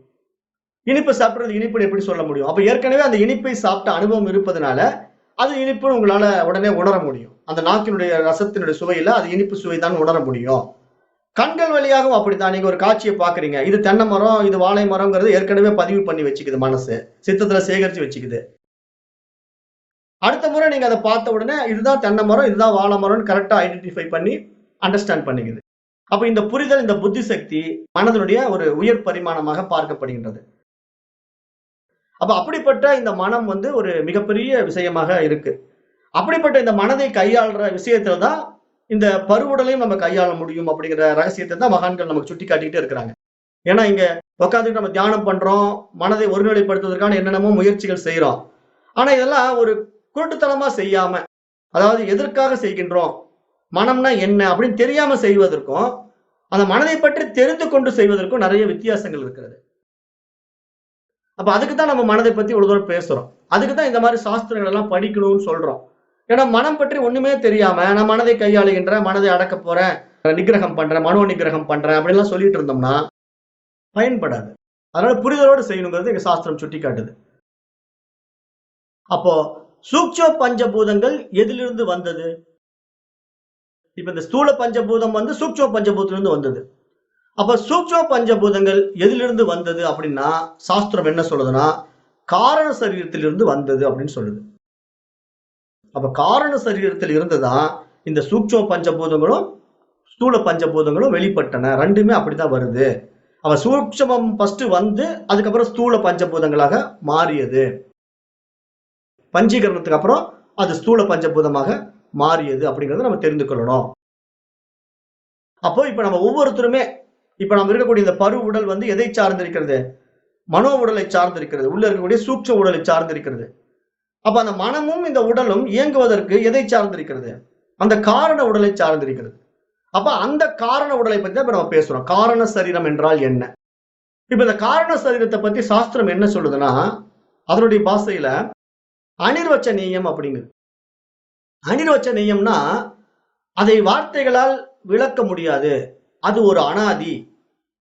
இனிப்பு சாப்பிடுறது இனிப்புன்னு எப்படி சொல்ல முடியும்? அப்ப ஏற்கனவே அந்த இனிப்பை சாப்பிட்ட அனுபவம் இருப்பதனால அது இனிப்புன்னு உங்களால உடனே உணர முடியும். அந்த நாக்கினுடைய ரசத்தினுடைய சுவையில அது இனிப்பு சுவை தான் உணர முடியும். கண்கள் வழியாகவும் அப்படித்தான். நீங்க ஒரு காட்சியை பாக்குறீங்க, இது தென்னை மரம், இது வாழை மரம்ங்கிறது ஏற்கனவே பதிவு பண்ணி வச்சுக்குது, மனசு சித்தத்துல சேகரிச்சு வச்சுக்குது. அடுத்த முறை நீங்க அதை பார்த்த உடனே இதுதான் தென்னை மரம், இதுதான் வாழை மரம்னு கரெக்டா ஐடென்டிஃபை பண்ணி அண்டர்ஸ்டாண்ட் பண்ணிக்குது. அப்ப இந்த புரிதல், இந்த புத்தி சக்தி மனதனுடைய ஒரு உயர் பரிமாணமாக பார்க்கப்படுகின்றது. அப்ப அப்படிப்பட்ட இந்த மனம் வந்து ஒரு மிகப்பெரிய விஷயமாக இருக்கு. அப்படிப்பட்ட இந்த மனதை கையாள்ற விஷயத்துல தான் இந்த பருவுடலையும் நம்ம கையாள முடியும் அப்படிங்கிற ரகசியத்தை தான் மகான்கள் நமக்கு சுட்டி காட்டிக்கிட்டே இருக்கிறாங்க. ஏன்னா இங்க உட்காந்துட்டு நம்ம தியானம் பண்றோம், மனதை ஒருநிலைப்படுத்துவதற்கான என்னென்னமோ முயற்சிகள் செய்றோம். ஆனா இதெல்லாம் ஒரு குருட்டுத்தனமா செய்யாம, அதாவது எதற்காக செய்கின்றோம்? மனம்னா என்ன? அப்படின்னு தெரியாம செய்வதற்கும், அந்த மனதை பற்றி தெரிந்து கொண்டு செய்வதற்கும் நிறைய வித்தியாசங்கள் இருக்கிறது. அப்ப அதுக்கு தான் நம்ம மனதை பத்தி இவ்வளவு தூரம் பேசுறோம். அதுக்கு தான் இந்த மாரி சாஸ்திரங்கள் எல்லாம் படிக்கணும்னு சொல்றோம். ஏன்னா மனம் பற்றி ஒண்ணுமே தெரியாம, நான் மனதை கையாளுகின்றேன், மனதை அடக்கப் போறேன், நிக்கிரகம் பண்றேன், மனோ நிக்கிரகம் பண்றேன் அப்படின்லாம் சொல்லிட்டு இருந்தோம்னா பயன்படாது. அதனால புரிதலோடு செய்யணுங்கிறது எங்க சாஸ்திரம் சுட்டிக்காட்டுது. அப்போ சூக்ஷ்ம பஞ்சபூதங்கள் எதிலிருந்து வந்தது? இப்ப இந்த ஸ்தூல பஞ்சபூதம் வந்து சூக்ஷ்ம பஞ்சபூதத்திலிருந்து வந்தது. அப்ப சூக்ஷ்ம பஞ்சபூதங்கள் எதிலிருந்து வந்தது அப்படின்னா, சாஸ்திரம் என்ன சொல்லுதுன்னா, காரண சரீரத்திலிருந்து வந்தது அப்படின்னு சொல்லுது. அப்ப காரண சரீரத்தில் இருந்துதான் இந்த சூக்ஷ்ம பஞ்சபூதங்களும், ஸ்தூல பஞ்சபூதங்களும் வெளிப்பட்டன. 2மே அப்படித்தான் வருது. அவ சூக்ஷ்மம் ஃபர்ஸ்ட் வந்து, அதுக்கப்புறம் ஸ்தூல பஞ்சபூதங்களாக மாறியது. பஞ்சீகரணத்துக்கு அப்புறம் அது ஸ்தூல பஞ்சபூதமாக மாறியது அப்படிங்கறத நம்ம தெரிந்து கொள்ளணும். அப்போ இப்ப நம்ம ஒவ்வொருத்தருமே இப்ப நம்ம இருக்கக்கூடிய இந்த பரு உடல் வந்து எதை சார்ந்திருக்கிறது? மனோ உடலை சார்ந்திருக்கிறது. உள்ள இருக்கக்கூடிய சூக்ஷ்ம உடலை சார்ந்திருக்கிறது. அப்ப அந்த மனமும் இந்த உடலும் இயங்குவதற்கு எதை சார்ந்திருக்கிறது? அந்த காரண உடலை சார்ந்திருக்கிறது. அப்ப அந்த காரண உடலை பத்தி தான் இப்ப நம்ம பேசுறோம். காரண சரீரம் என்றால் என்ன? இப்ப இந்த காரண சரீரத்தை பத்தி சாஸ்திரம் என்ன சொல்லுதுன்னா, அதனுடைய பாஷையில அனிர்வச்சனீயம் அப்படிங்குது. அனிர்வச்சனீயம்னா அதை வார்த்தைகளால் விளக்க முடியாது. அது ஒரு அனாதி.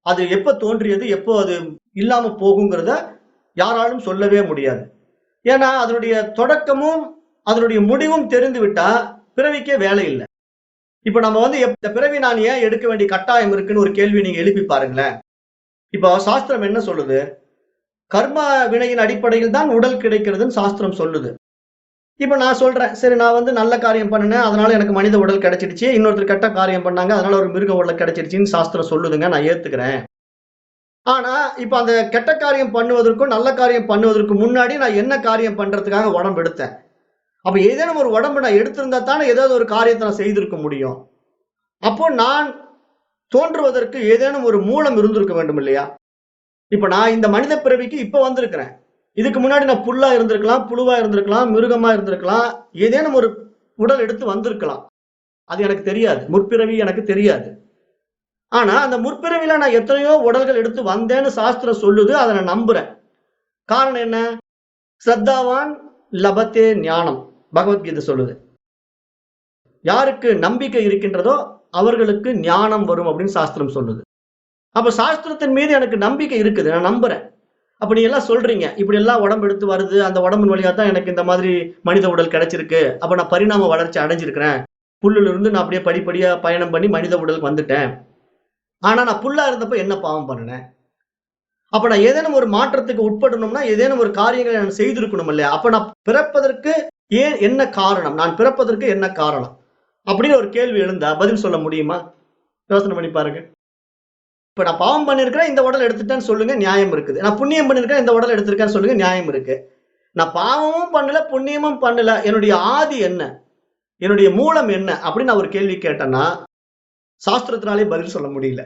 அது எப்ப தோன்றியது, எப்போ அது இல்லாம போகுங்கிறத யாராலும் சொல்லவே முடியாது. ஏன்னா அதனுடைய தொடக்கமும் அதனுடைய முடிவும் தெரிந்து விட்டா பிறவிக்கே வேலை இல்லை. இப்ப நம்ம வந்து இந்த பிறவி நான் ஏன் எடுக்க வேண்டிய கட்டாயம் இருக்குன்னு ஒரு கேள்வி நீங்க எழுப்பி பாருங்களேன். இப்போ சாஸ்திரம் என்ன சொல்லுது? கர்ம வினையின் அடிப்படையில் தான் உடல் கிடைக்கிறதுன்னு சாஸ்திரம் சொல்லுது. இப்ப நான் சொல்றேன், சரி நான் வந்து நல்ல காரியம் பண்ணினேன், அதனால எனக்கு மனித உடல் கிடைச்சிடுச்சு. இன்னொருத்தர் கெட்ட காரியம் பண்ணாங்க, அதனால ஒரு மிருக உடல் கிடைச்சிடுச்சுன்னு சாஸ்திரம் சொல்லுதுங்க. நான் ஏத்துக்கிறேன். ஆனா, இப்ப அந்த கெட்ட காரியம் பண்ணுவதற்கும், நல்ல காரியம் பண்ணுவதற்கு முன்னாடி நான் என்ன காரியம் பண்றதுக்காக உடம்பு எடுத்தேன்? அப்ப ஏதேனும் ஒரு உடம்பு நான் எடுத்திருந்தா தானே ஏதாவது ஒரு காரியத்தை நான் செய்திருக்க முடியும். அப்போ நான் தோன்றுவதற்கு ஏதேனும் ஒரு மூலம் இருந்திருக்க வேண்டும் இல்லையா? இப்ப நான் இந்த மனித பிறவிக்கு இப்ப வந்திருக்கிறேன். இதுக்கு முன்னாடி நான் புல்லா இருந்திருக்கலாம், புழுவா இருந்திருக்கலாம், மிருகமா இருந்திருக்கலாம். ஏதேனும் ஒரு உடல் எடுத்து வந்திருக்கலாம். அது எனக்கு தெரியாது. முற்பிறவி எனக்கு தெரியாது. ஆனா, அந்த முற்பிறவில நான் எத்தனையோ உடல்கள் எடுத்து வந்தேன்னு சாஸ்திரம் சொல்லுது. அத நான் நம்புறேன். காரணம் என்ன? ஸ்ரத்தாவான் லபத்தே ஞானம். பகவத்கீதை சொல்லுது. யாருக்கு நம்பிக்கை இருக்கின்றதோ அவர்களுக்கு ஞானம் வரும் அப்படின்னு சாஸ்திரம் சொல்லுது. அப்ப சாஸ்திரத்தின் மீது எனக்கு நம்பிக்கை இருக்குது. நான் நம்புறேன். அப்ப நீங்க எல்லாம் சொல்றீங்க. இப்படி எல்லாம் உடம்பு எடுத்து வருது. அந்த உடம்பின் வழியா தான் எனக்கு இந்த மாதிரி மனித உடல் கிடைச்சிருக்கு. அப்ப நான் பரிணாம வளர்ச்சி அடைஞ்சிருக்கிறேன். புல்லுல இருந்து நான் அப்படியே படிப்படியா பயணம் பண்ணி மனித உடலுக்கு வந்துட்டேன். ஆனா நான் புல்லா இருந்தப்ப என்ன பாவம் பண்ணுனேன்? அப்ப நான் ஏதேனும் ஒரு மாற்றத்துக்கு உட்படணும்னா, ஏதேனும் ஒரு காரியங்களை நான் செய்திருக்கணும் இல்லையா? அப்ப நான் பிறப்பதற்கு என்ன காரணம்? நான் பிறப்பதற்கு என்ன காரணம்? அப்படின்னு ஒரு கேள்வி எழுந்தா பதில் சொல்ல முடியுமா? யோசனை பண்ணி பாருங்க. இப்ப நான் பாவம் பண்ணியிருக்கிறேன், இந்த உடல் எடுத்துட்டேன்னு சொல்லுங்க, நியாயம் இருக்குது. நான் புண்ணியம் பண்ணியிருக்கேன், இந்த உடல் எடுத்திருக்கேன்னு சொல்லுங்க, நியாயம் இருக்கு. நான் பாவமும் பண்ணல, புண்ணியமும் பண்ணல. என்னுடைய ஆதி என்ன? என்னுடைய மூலம் என்ன? அப்படின்னு நான் ஒரு கேள்வி கேட்டேன்னா, சாஸ்திரத்தினாலே பதில் சொல்ல முடியல.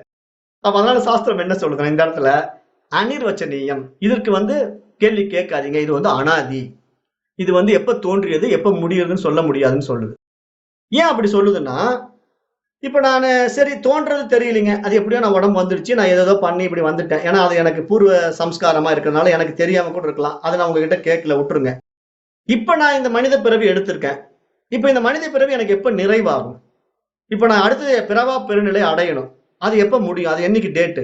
அப்ப அதனால சாஸ்திரம் என்ன சொல்லுதுன்னா, இந்த இடத்துல அனிர்வச்சனீயம். இதற்கு வந்து கேள்வி கேட்காதீங்க. இது வந்து அனாதி. இது வந்து எப்ப தோன்றியது, எப்ப முடியுதுன்னு சொல்ல முடியாதுன்னு சொல்லுது. ஏன் அப்படி சொல்லுதுன்னா, இப்ப நானு சரி தோன்றது தெரியலைங்க. அது எப்படியோ நான் உடம்பு வந்துடுச்சு. நான் ஏதேதோ பண்ணி இப்படி வந்துட்டேன். ஏன்னா அது எனக்கு பூர்வ சம்ஸ்காரமா இருக்கிறதுனால எனக்கு தெரியாம கூட இருக்கலாம். அத நான் உங்ககிட்ட கேட்கல, விட்டுருங்க. இப்ப நான் இந்த மனித பிறவி எடுத்திருக்கேன். இப்ப இந்த மனித பிறவி எனக்கு எப்ப நிறைவாகும்? இப்ப நான் அடுத்து பிறவா பெருநிலை அடையணும். அது எப்ப முடியும்? அது என்னைக்கு டேட்டு?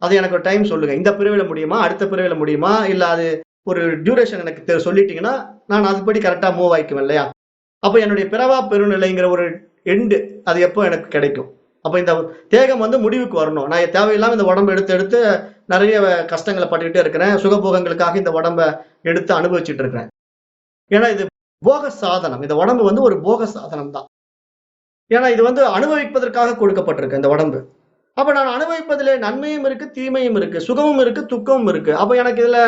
அது எனக்கு ஒரு டைம் சொல்லுங்க. இந்த பிறவில முடியுமா? அடுத்த பிறவில முடியுமா? இல்ல அது ஒரு டியூரேஷன் எனக்கு சொல்லிட்டீங்கன்னா, நான் அதுபடி கரெக்ட்டா மூவ் ஆயிக்குவேன் இல்லையா? அப்ப என்னுடைய பிறவா பெருநிலைங்கிற ஒரு எண்டு அது எப்போ எனக்கு கிடைக்கும்? அப்ப இந்த தேகம் வந்து முடிவுக்கு வரணும். நான் தேவையில்லாம இந்த உடம்ப எடுத்து எடுத்து நெறைய கஷ்டங்கள பட்டுக்கிட்டே இருக்கிறேன். சுகபோகங்களுக்காக இந்த உடம்ப எடுத்து அனுபவிச்சுட்டு இருக்கிறேன். ஏன்னா இது போக சாதனம். இந்த உடம்பு வந்து ஒரு போக சாதனம் தான். ஏன்னா இது வந்து அனுபவிப்பதற்காக கொடுக்கப்பட்டிருக்கு இந்த உடம்பு. அப்ப நான் அனுபவிப்பதிலே நன்மையும் இருக்கு, தீமையும் இருக்கு. சுகமும் இருக்கு, துக்கமும் இருக்கு. அப்ப எனக்கு இதுல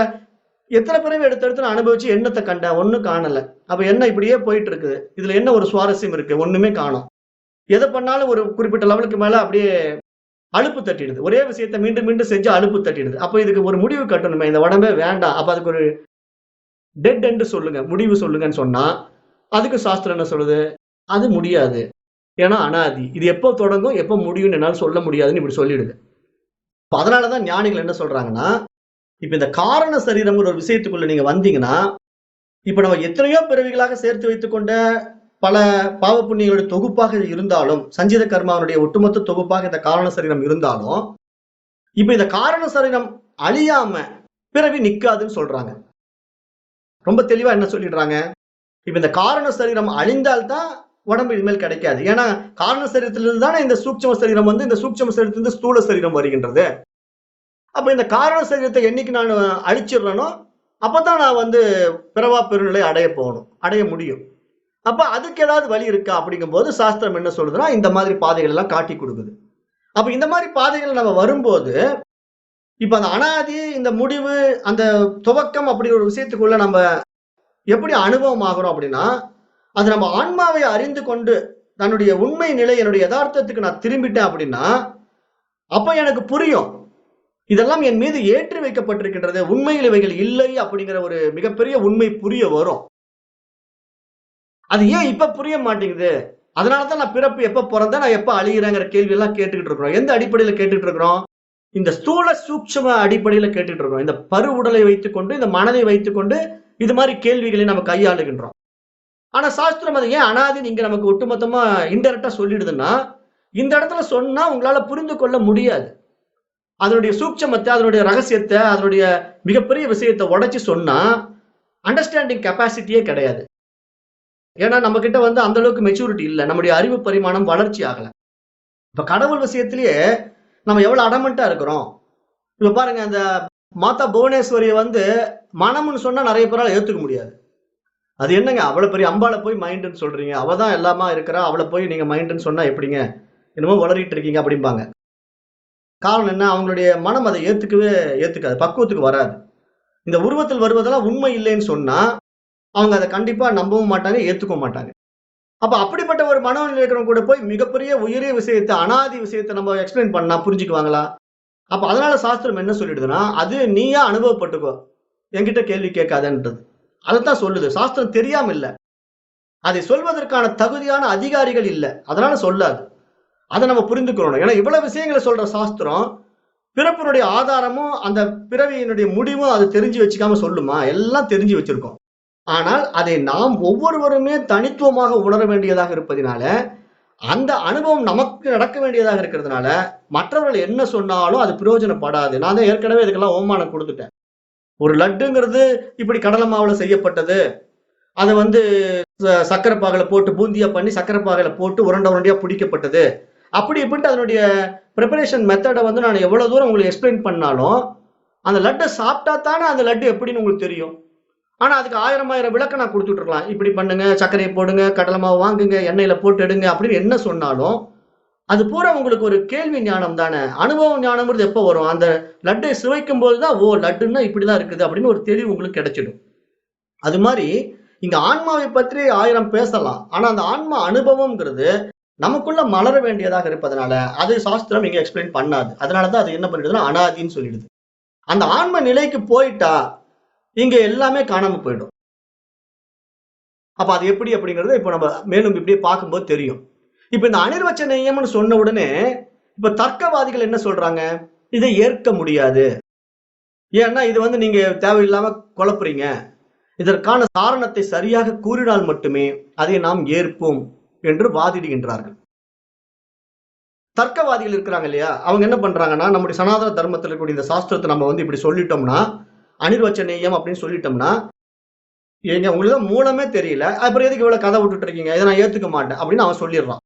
எத்தனை பிறவி எடுத்து நான் அனுபவிச்சு என்னத்தை கண்டேன்? ஒண்ணும் காணல. அப்ப என்ன இப்படியே போயிட்டு இருக்குது. இதுல என்ன ஒரு சுவாரஸ்யம் இருக்கு? ஒண்ணுமே காணோம். எதை பண்ணாலும் ஒரு குறிப்பிட்ட லெவலுக்கு மேல அப்படியே அலுப்பு தட்டிடுது. ஒரே விஷயத்த மீண்டும் மீண்டும் செஞ்சு அலுப்பு தட்டிடுது. அப்ப இதுக்கு ஒரு முடிவு கட்டணுமே. இந்த உடம்பே வேண்டாம். அப்ப அதுக்கு ஒரு டெட் எண்ட் சொல்லுங்க. முடிவு சொல்லுங்கன்னு சொன்னா, அதுக்கு சாஸ்திரம் என்ன சொல்லுது? அது முடியாது. ஏன்னா அனாதி. இது எப்போ தொடங்கும், எப்போ முடியும்னு என்னால சொல்ல முடியாதுன்னு இப்படி சொல்லிடுது. அப்ப அதனால தான் ஞானிகள் என்ன சொல்றாங்கன்னா, இப்ப இந்த காரண சரீரம்ங்கிற ஒரு விஷயத்துக்குள்ள நீங்க வந்தீங்கன்னா, இப்ப நம்ம எத்தனையோ பிறவிகளாக சேர்த்து வைத்துக்கொண்ட பல பாவ புண்ணியங்களுடைய தொகுப்பாக இது இருந்தாலும், சஞ்சித கர்மாவினுடைய ஒட்டுமொத்த தொகுப்பாக இந்த காரண சரீரம் இருந்தாலும், இப்ப இந்த காரண சரீரம் அழியாம பிறவி நிக்காதுன்னு சொல்றாங்க. ரொம்ப தெளிவா என்ன சொல்லிடுறாங்க? இப்ப இந்த காரண சரீரம் அழிந்தால் தான் உடம்பு இனிமேல் கிடைக்காது. ஏன்னா காரண சரீரத்திலிருந்து தானே இந்த சூட்சும சரீரம் வந்து இந்த சூட்சும சரீரத்திலிருந்து ஸ்தூல சரீரம் வருகின்றது. அப்ப இந்த காரண சரீரத்தை என்னைக்கு நான் அழிச்சிடுறேனோ, அப்பதான் நான் வந்து பிறவா பெருநிலை அடைய முடியும். அப்ப அதுக்கு ஏதாவது வழி இருக்கா அப்படிங்கும்போது சாஸ்திரம் என்ன சொல்லுதுன்னா, இந்த மாதிரி பாதைகள் எல்லாம் காட்டி கொடுக்குது. அப்ப இந்த மாதிரி பாதைகள் நம்ம வரும்போது, இப்ப அந்த அனாதி, இந்த முடிவு, அந்த துவக்கம் அப்படி ஒரு விஷயத்துக்குள்ள நம்ம எப்படி அனுபவம் ஆகிறோம் அப்படின்னா, அது நம்ம ஆன்மாவை அறிந்து கொண்டு தன்னுடைய உண்மை நிலை, என்னுடைய யதார்த்தத்துக்கு நான் திரும்பிட்டேன் அப்படின்னா, அப்ப எனக்கு புரியும். இதெல்லாம் என் மீது ஏற்றி வைக்கப்பட்டிருக்கின்றது. உண்மையில் இவைகள் இல்லை அப்படிங்கிற ஒரு மிகப்பெரிய உண்மை புரிய வரும். அது ஏன் இப்ப புரிய மாட்டேங்குது? அதனாலதான் நான் பிறப்பு எப்ப பொறந்தேன், நான் எப்ப அழிகிறேங்கிற கேள்வி எல்லாம் கேட்டுக்கிட்டு இருக்கிறோம். எந்த அடிப்படையில கேட்டுட்டு இருக்கிறோம்? இந்த ஸ்தூல சூட்சும அடிப்படையில கேட்டுட்டு இருக்கோம். இந்த பரு உடலை வைத்துக்கொண்டு, இந்த மனதை வைத்துக்கொண்டு இது மாதிரி கேள்விகளை நம்ம கையாளுகின்றோம். ஆனா சாஸ்திரம் அதை ஏன் அனாதின்னு இங்க நமக்கு ஒட்டுமொத்தமா இன்டைரக்டா சொல்லிடுதுன்னா, இந்த இடத்துல சொன்னா உங்களால புரிந்து கொள்ள முடியாது. அதனுடைய சூட்சமத்தை, அதனுடைய ரகசியத்தை, அதனுடைய மிகப்பெரிய விஷயத்தை உடைச்சு சொன்னா அண்டர்ஸ்டாண்டிங் கெப்பாசிட்டியே கிடையாது. ஏன்னா நம்ம கிட்ட வந்து அந்த அளவுக்கு மெச்சூரிட்டி இல்ல. நம்முடைய அறிவு பரிமாணம் வளர்ச்சி ஆகல. இப்ப கடவுள் விஷயத்திலேயே நம்ம எவ்வளவு அடமெண்டா இருக்கிறோம். இப்ப பாருங்க, அந்த மாதா புவனேஸ்வரிய வந்து மனம்னு சொன்னா நிறைய பேரால ஏத்துக்க முடியாது. அது என்னங்க அவ்வளவு பெரிய அம்பாளை போய் மைண்டுன்னு சொல்றீங்க? அவ தான் எல்லாமா இருக்கிறா. அவளை போய் நீங்க மைண்டுன்னு சொன்னா எப்படிங்க? என்னமோ வளரிட்டு இருக்கீங்க அப்படிம்பாங்க. காரணம் என்ன? அவங்களுடைய மனம் அதை ஏத்துக்காது. பக்குவத்துக்கு வராது. இந்த உருவத்தில் வருவதெல்லாம் உண்மை இல்லைன்னு சொன்னா, அவங்க அதை கண்டிப்பா நம்பவும் மாட்டாங்க, ஏத்துக்கவும் மாட்டாங்க. அப்ப அப்படிப்பட்ட ஒரு மனநிலை இருக்கிறவங்க கூட போய் மிகப்பெரிய உயரிய விஷயத்த, அனாதி விஷயத்த நம்ம எக்ஸ்பிளைன் பண்ணா புரிஞ்சுக்குவாங்களா? அப்ப அதனால சாஸ்திரம் என்ன சொல்லிடுதுன்னா, அது நீயா அனுபவப்பட்டுக்கோ. என்கிட்ட கேள்வி கேட்காதன்றது. அதத்தான் சொல்லுது. சாஸ்திரம் தெரியாம இல்ல. அதை சொல்வதற்கான தகுதியான அதிகாரிகள் இல்ல. அதனால சொல்லாது. அதை நம்ம புரிந்துக்கணும். ஏன்னா இவ்வளவு விஷயங்களை சொல்ற சாஸ்திரம், பிறப்பினுடைய ஆதாரமும் அந்த பிறவியினுடைய முடிவும் அது தெரிஞ்சு வச்சுக்காம சொல்லுமா? எல்லாம் தெரிஞ்சு வச்சிருக்கோம். ஆனால் அதை நாம் ஒவ்வொருவருமே தனித்துவமாக உணர வேண்டியதாக இருப்பதினால, அந்த அனுபவம் நமக்கு நடக்க வேண்டியதாக இருக்கிறதுனால, மற்றவர்கள் என்ன சொன்னாலும் அது பிரயோஜனப்படாது. நான் தான் ஏற்கனவே இதுக்கெல்லாம் ஓமானம் கொடுத்துட்டேன். ஒரு லட்டுங்கிறது இப்படி கடலை மாவுல செய்யப்பட்டது. அதை வந்து சர்க்கரை பாகுல போட்டு பூந்தியா பண்ணி சர்க்கரை பாகுல போட்டு உருண்டை உருண்டையா பிடிக்கப்பட்டது. அப்படி இப்படின்ட்டு அதனுடைய ப்ரிப்பரேஷன் மெத்தடை வந்து நான் எவ்வளவு தூரம் உங்களுக்கு எக்ஸ்பிளைன் பண்ணாலும், அந்த லட்டை சாப்பிட்டா தானே அந்த லட்டு எப்படின்னு உங்களுக்கு தெரியும். ஆனா அதுக்கு 1000 விளக்கம் நான் கொடுத்துட்டு இருக்கலாம். இப்படி பண்ணுங்க, சர்க்கரையை போடுங்க, கடலை மாவு வாங்குங்க, எண்ணெயில போட்டு எடுங்க அப்படின்னு என்ன சொன்னாலும், அது பூரா உங்களுக்கு ஒரு கேள்வி ஞானம் தானே. அனுபவ ஞானம்ங்கிறது எப்போ வரும்? அந்த லட்டை சுவைக்கும் போதுதான், ஓ லட்டுன்னா இப்படிதான் இருக்குது அப்படின்னு ஒரு தெளிவு உங்களுக்கு கிடைச்சிடும். அது மாதிரி இங்க ஆன்மாவை பற்றி 1000 பேசலாம். ஆனா அந்த ஆன்மா அனுபவம்ங்கிறது நமக்குள்ள மலர வேண்டியதாக இருப்பதனால, அது சாஸ்திரம் இங்க எக்ஸ்பிளைன் பண்ணாது. அதனாலதான் அது என்ன பண்ணிடுதுன்னா அனாதின்னு சொல்லிடுது. அந்த ஆன்ம நிலைக்கு போயிட்டா இங்க எல்லாமே காணாம போயிடும். அப்ப அது எப்படி அப்படிங்கறத இப்ப நம்ம மேலும் இப்படியே பார்க்கும்போது தெரியும். இப்ப இந்த அனிர்வச்சனீயம்னு சொன்ன உடனே இப்ப தர்க்கவாதிகள் என்ன சொல்றாங்க? இதை ஏற்க முடியாது. ஏன்னா இது வந்து நீங்க தேவையில்லாம குழப்புறீங்க. இதற்கான காரணத்தை சரியாக கூறினால் மட்டுமே அதை நாம் ஏற்போம் என்று வாதிடுகின்றார்கள். தர்க்கவாதிகள் இருக்கிறாங்க இல்லையா? அவங்க என்ன பண்றாங்கன்னா, நம்முடைய சனாதன தர்மத்தில் இருக்கக்கூடிய இந்த சாஸ்திரத்தை நம்ம வந்து இப்படி சொல்லிட்டோம்னா, அனிர்வச்சனீயம் அப்படின்னு சொல்லிட்டோம்னா, ஏங்க உங்களுக்கு தான் மூலமே தெரியல. அப்புறம் எதுக்கு இவ்வளவு கதை விட்டுட்டு இருக்கீங்க? இதை நான் ஏத்துக்க மாட்டேன் அப்படின்னு அவன் சொல்லிடுறான்.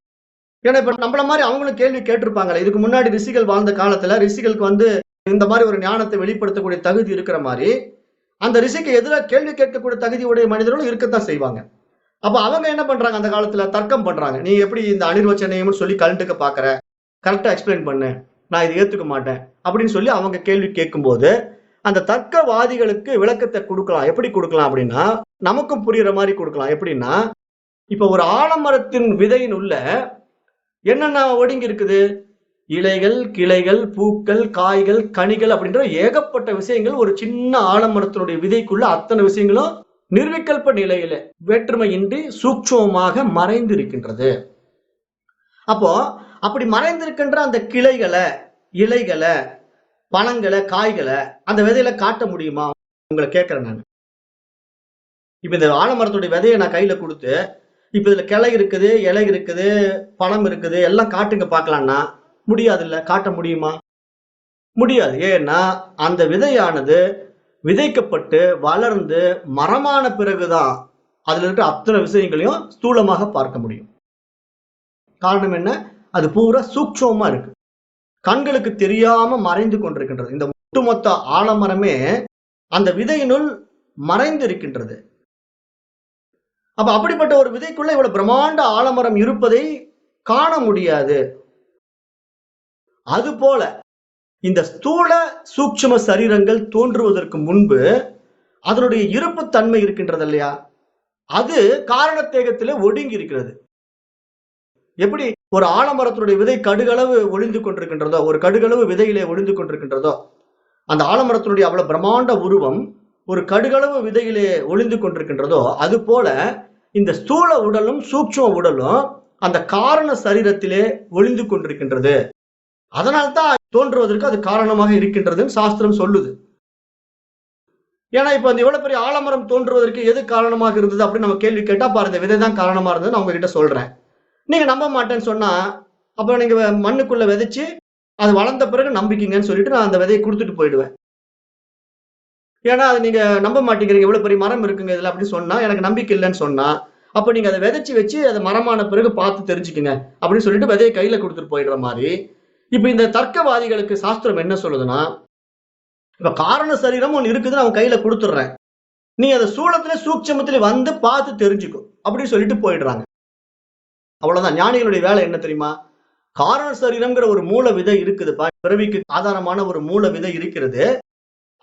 ஏன்னா இப்ப நம்மள மாதிரி அவங்களும் கேள்வி கேட்டிருப்பாங்களே. இதுக்கு முன்னாடி ரிஷிகள் வாழ்ந்த காலத்துல ரிஷிகளுக்கு வந்து இந்த மாதிரி ஒரு ஞானத்தை வெளிப்படுத்தக்கூடிய தகுதி இருக்கிற மாதிரி, அந்த ரிஷிக்கு எதிராக கேள்வி கேட்கக்கூடிய தகுதி உடைய மனிதர்களும் இருக்கத்தான் செய்வாங்க. அப்ப அவங்க என்ன பண்றாங்க? அந்த காலத்துல தர்க்கம் பண்றாங்க. நீ எப்படி இந்த அனிர்வச்சனீயம்னு சொல்லி கழண்டுக்க பாக்குற? கரெக்டா எக்ஸ்பிளைன் பண்ணு. நான் இதை ஏத்துக்க மாட்டேன் அப்படின்னு சொல்லி அவங்க கேள்வி கேட்கும்போது, அந்த தர்க்கவாதிகளுக்கு விளக்கத்தை கொடுக்கலாம். எப்படி கொடுக்கலாம் அப்படின்னா, நமக்கும் புரியுற மாதிரி கொடுக்கலாம். எப்படின்னா, இப்ப ஒரு ஆலமரத்தின் விதையின் உள்ள என்னென்ன ஒடுங்கி இருக்குது? இலைகள், கிளைகள், பூக்கள், காய்கள், கனிகள் அப்படின்ற ஏகப்பட்ட விஷயங்கள் ஒரு சின்ன ஆலமரத்தினுடைய விதைக்குள்ள அத்தனை விஷயங்களும் நிர்விகல்ப நிலையில வேற்றுமையின்றி சூட்சமமாக மறைந்து இருக்கின்றது. அப்போ அப்படி மறைந்திருக்கின்ற அந்த கிளைகளை, இலைகளை, பழங்களை, காய்களை அந்த விதையில காட்ட முடியுமா? உங்களை கேட்கிறேன் நான். இப்ப இந்த ஆலமரத்துடைய விதையை நான் கையில கொடுத்து, இப்ப இதுல கிளை இருக்குது, இலை இருக்குது, பழம் இருக்குது, எல்லாம் காட்டுங்க பார்க்கலாம்னா முடியாது. இல்ல, காட்ட முடியுமா? முடியாது. ஏன்னா அந்த விதையானது விதைக்கப்பட்டு வளர்ந்து மரமான பிறகுதான் அதுல இருக்கிற அத்தனை விஷயங்களையும் ஸ்தூலமாக பார்க்க முடியும். காரணம் என்ன? அது பூரா சூட்சமா இருக்கு, கண்களுக்கு தெரியாம மறைந்து கொண்டிருக்கின்றது. இந்த ஒட்டுமொத்த ஆலமரமே அந்த விதையினுள் மறைந்து இருக்கின்றது. அப்ப அப்படிப்பட்ட ஒரு விதைக்குள்ள இவ்வளவு பிரம்மாண்ட ஆலமரம் இருப்பதை காண முடியாது. அது போல இந்த ஸ்தூல சூட்சும சரீரங்கள் தோன்றுவதற்கு முன்பு அதனுடைய இருப்பு தன்மை இருக்கின்றது இல்லையா, அது காரணத்தேகத்திலே ஒடுங்கி இருக்கிறது. எப்படி ஒரு ஆலமரத்தினுடைய விதை கடுகளவு ஒளிந்து கொண்டிருக்கின்றதோ, ஒரு கடுகளவு விதையிலே ஒளிந்து கொண்டிருக்கின்றதோ, அந்த ஆலமரத்தினுடைய அவ்வளவு பிரம்மாண்ட உருவம் ஒரு கடுகளவு விதையிலே ஒளிந்து கொண்டிருக்கின்றதோ, அது போல இந்த ஸ்தூல உடலும் சூட்சும உடலும் அந்த காரண சரீரத்திலே ஒளிந்து கொண்டிருக்கின்றது. அதனால்தான் தோன்றுவதற்கு அது காரணமாக இருக்கின்றதுன்னு சாஸ்திரம் சொல்லுது. ஏன்னா இப்ப இந்த இவ்வளவு பெரிய ஆலமரம் தோன்றுவதற்கு எது காரணமாக இருந்தது அப்படின்னு நம்ம கேள்வி கேட்டா, பாரு இந்த விதை தான் காரணமா இருந்தது நான் உங்ககிட்ட சொல்றேன். நீங்க நம்ப மாட்டேன்னு சொன்னா, அப்ப நீங்க மண்ணுக்குள்ள விதைச்சு அது வளர்ந்த பிறகு நம்பிக்கீங்கன்னு சொல்லிட்டு நான் அந்த விதையை கொடுத்துட்டு போயிடுவேன். ஏன்னா அது நீங்க நம்ப மாட்டேங்கிறீங்க, இவ்வளவு பெரிய மரம் இருக்குங்க இதுல அப்படின்னு சொன்னா, எனக்கு நம்பிக்கை இல்லைன்னு சொன்னா, அப்ப நீங்க அதை விதைச்சு வச்சு அதை மரமான பிறகு பார்த்து தெரிஞ்சுக்குங்க அப்படின்னு சொல்லிட்டு விதையை கையில கொடுத்துட்டு போயிடுற மாதிரி, இப்ப இந்த தர்க்கவாதிகளுக்கு சாஸ்திரம் என்ன சொல்லுதுன்னா, இப்ப காரண சரீரம் ஒண்ணு இருக்குதுன்னு அவன் கையில கொடுத்துடுறேன், நீ அதை சூலத்துல சூட்சமத்துல வந்து பார்த்து தெரிஞ்சுக்கும் அப்படின்னு சொல்லிட்டு போயிடுறாங்க. அவ்வளவுதான். ஞானிகளுடைய வேலை என்ன தெரியுமா? காரண சரீரம்ங்கிற ஒரு மூல விதை இருக்குதுப்பா, பிறவிக்கு ஆதாரமான ஒரு மூல விதை இருக்கிறது,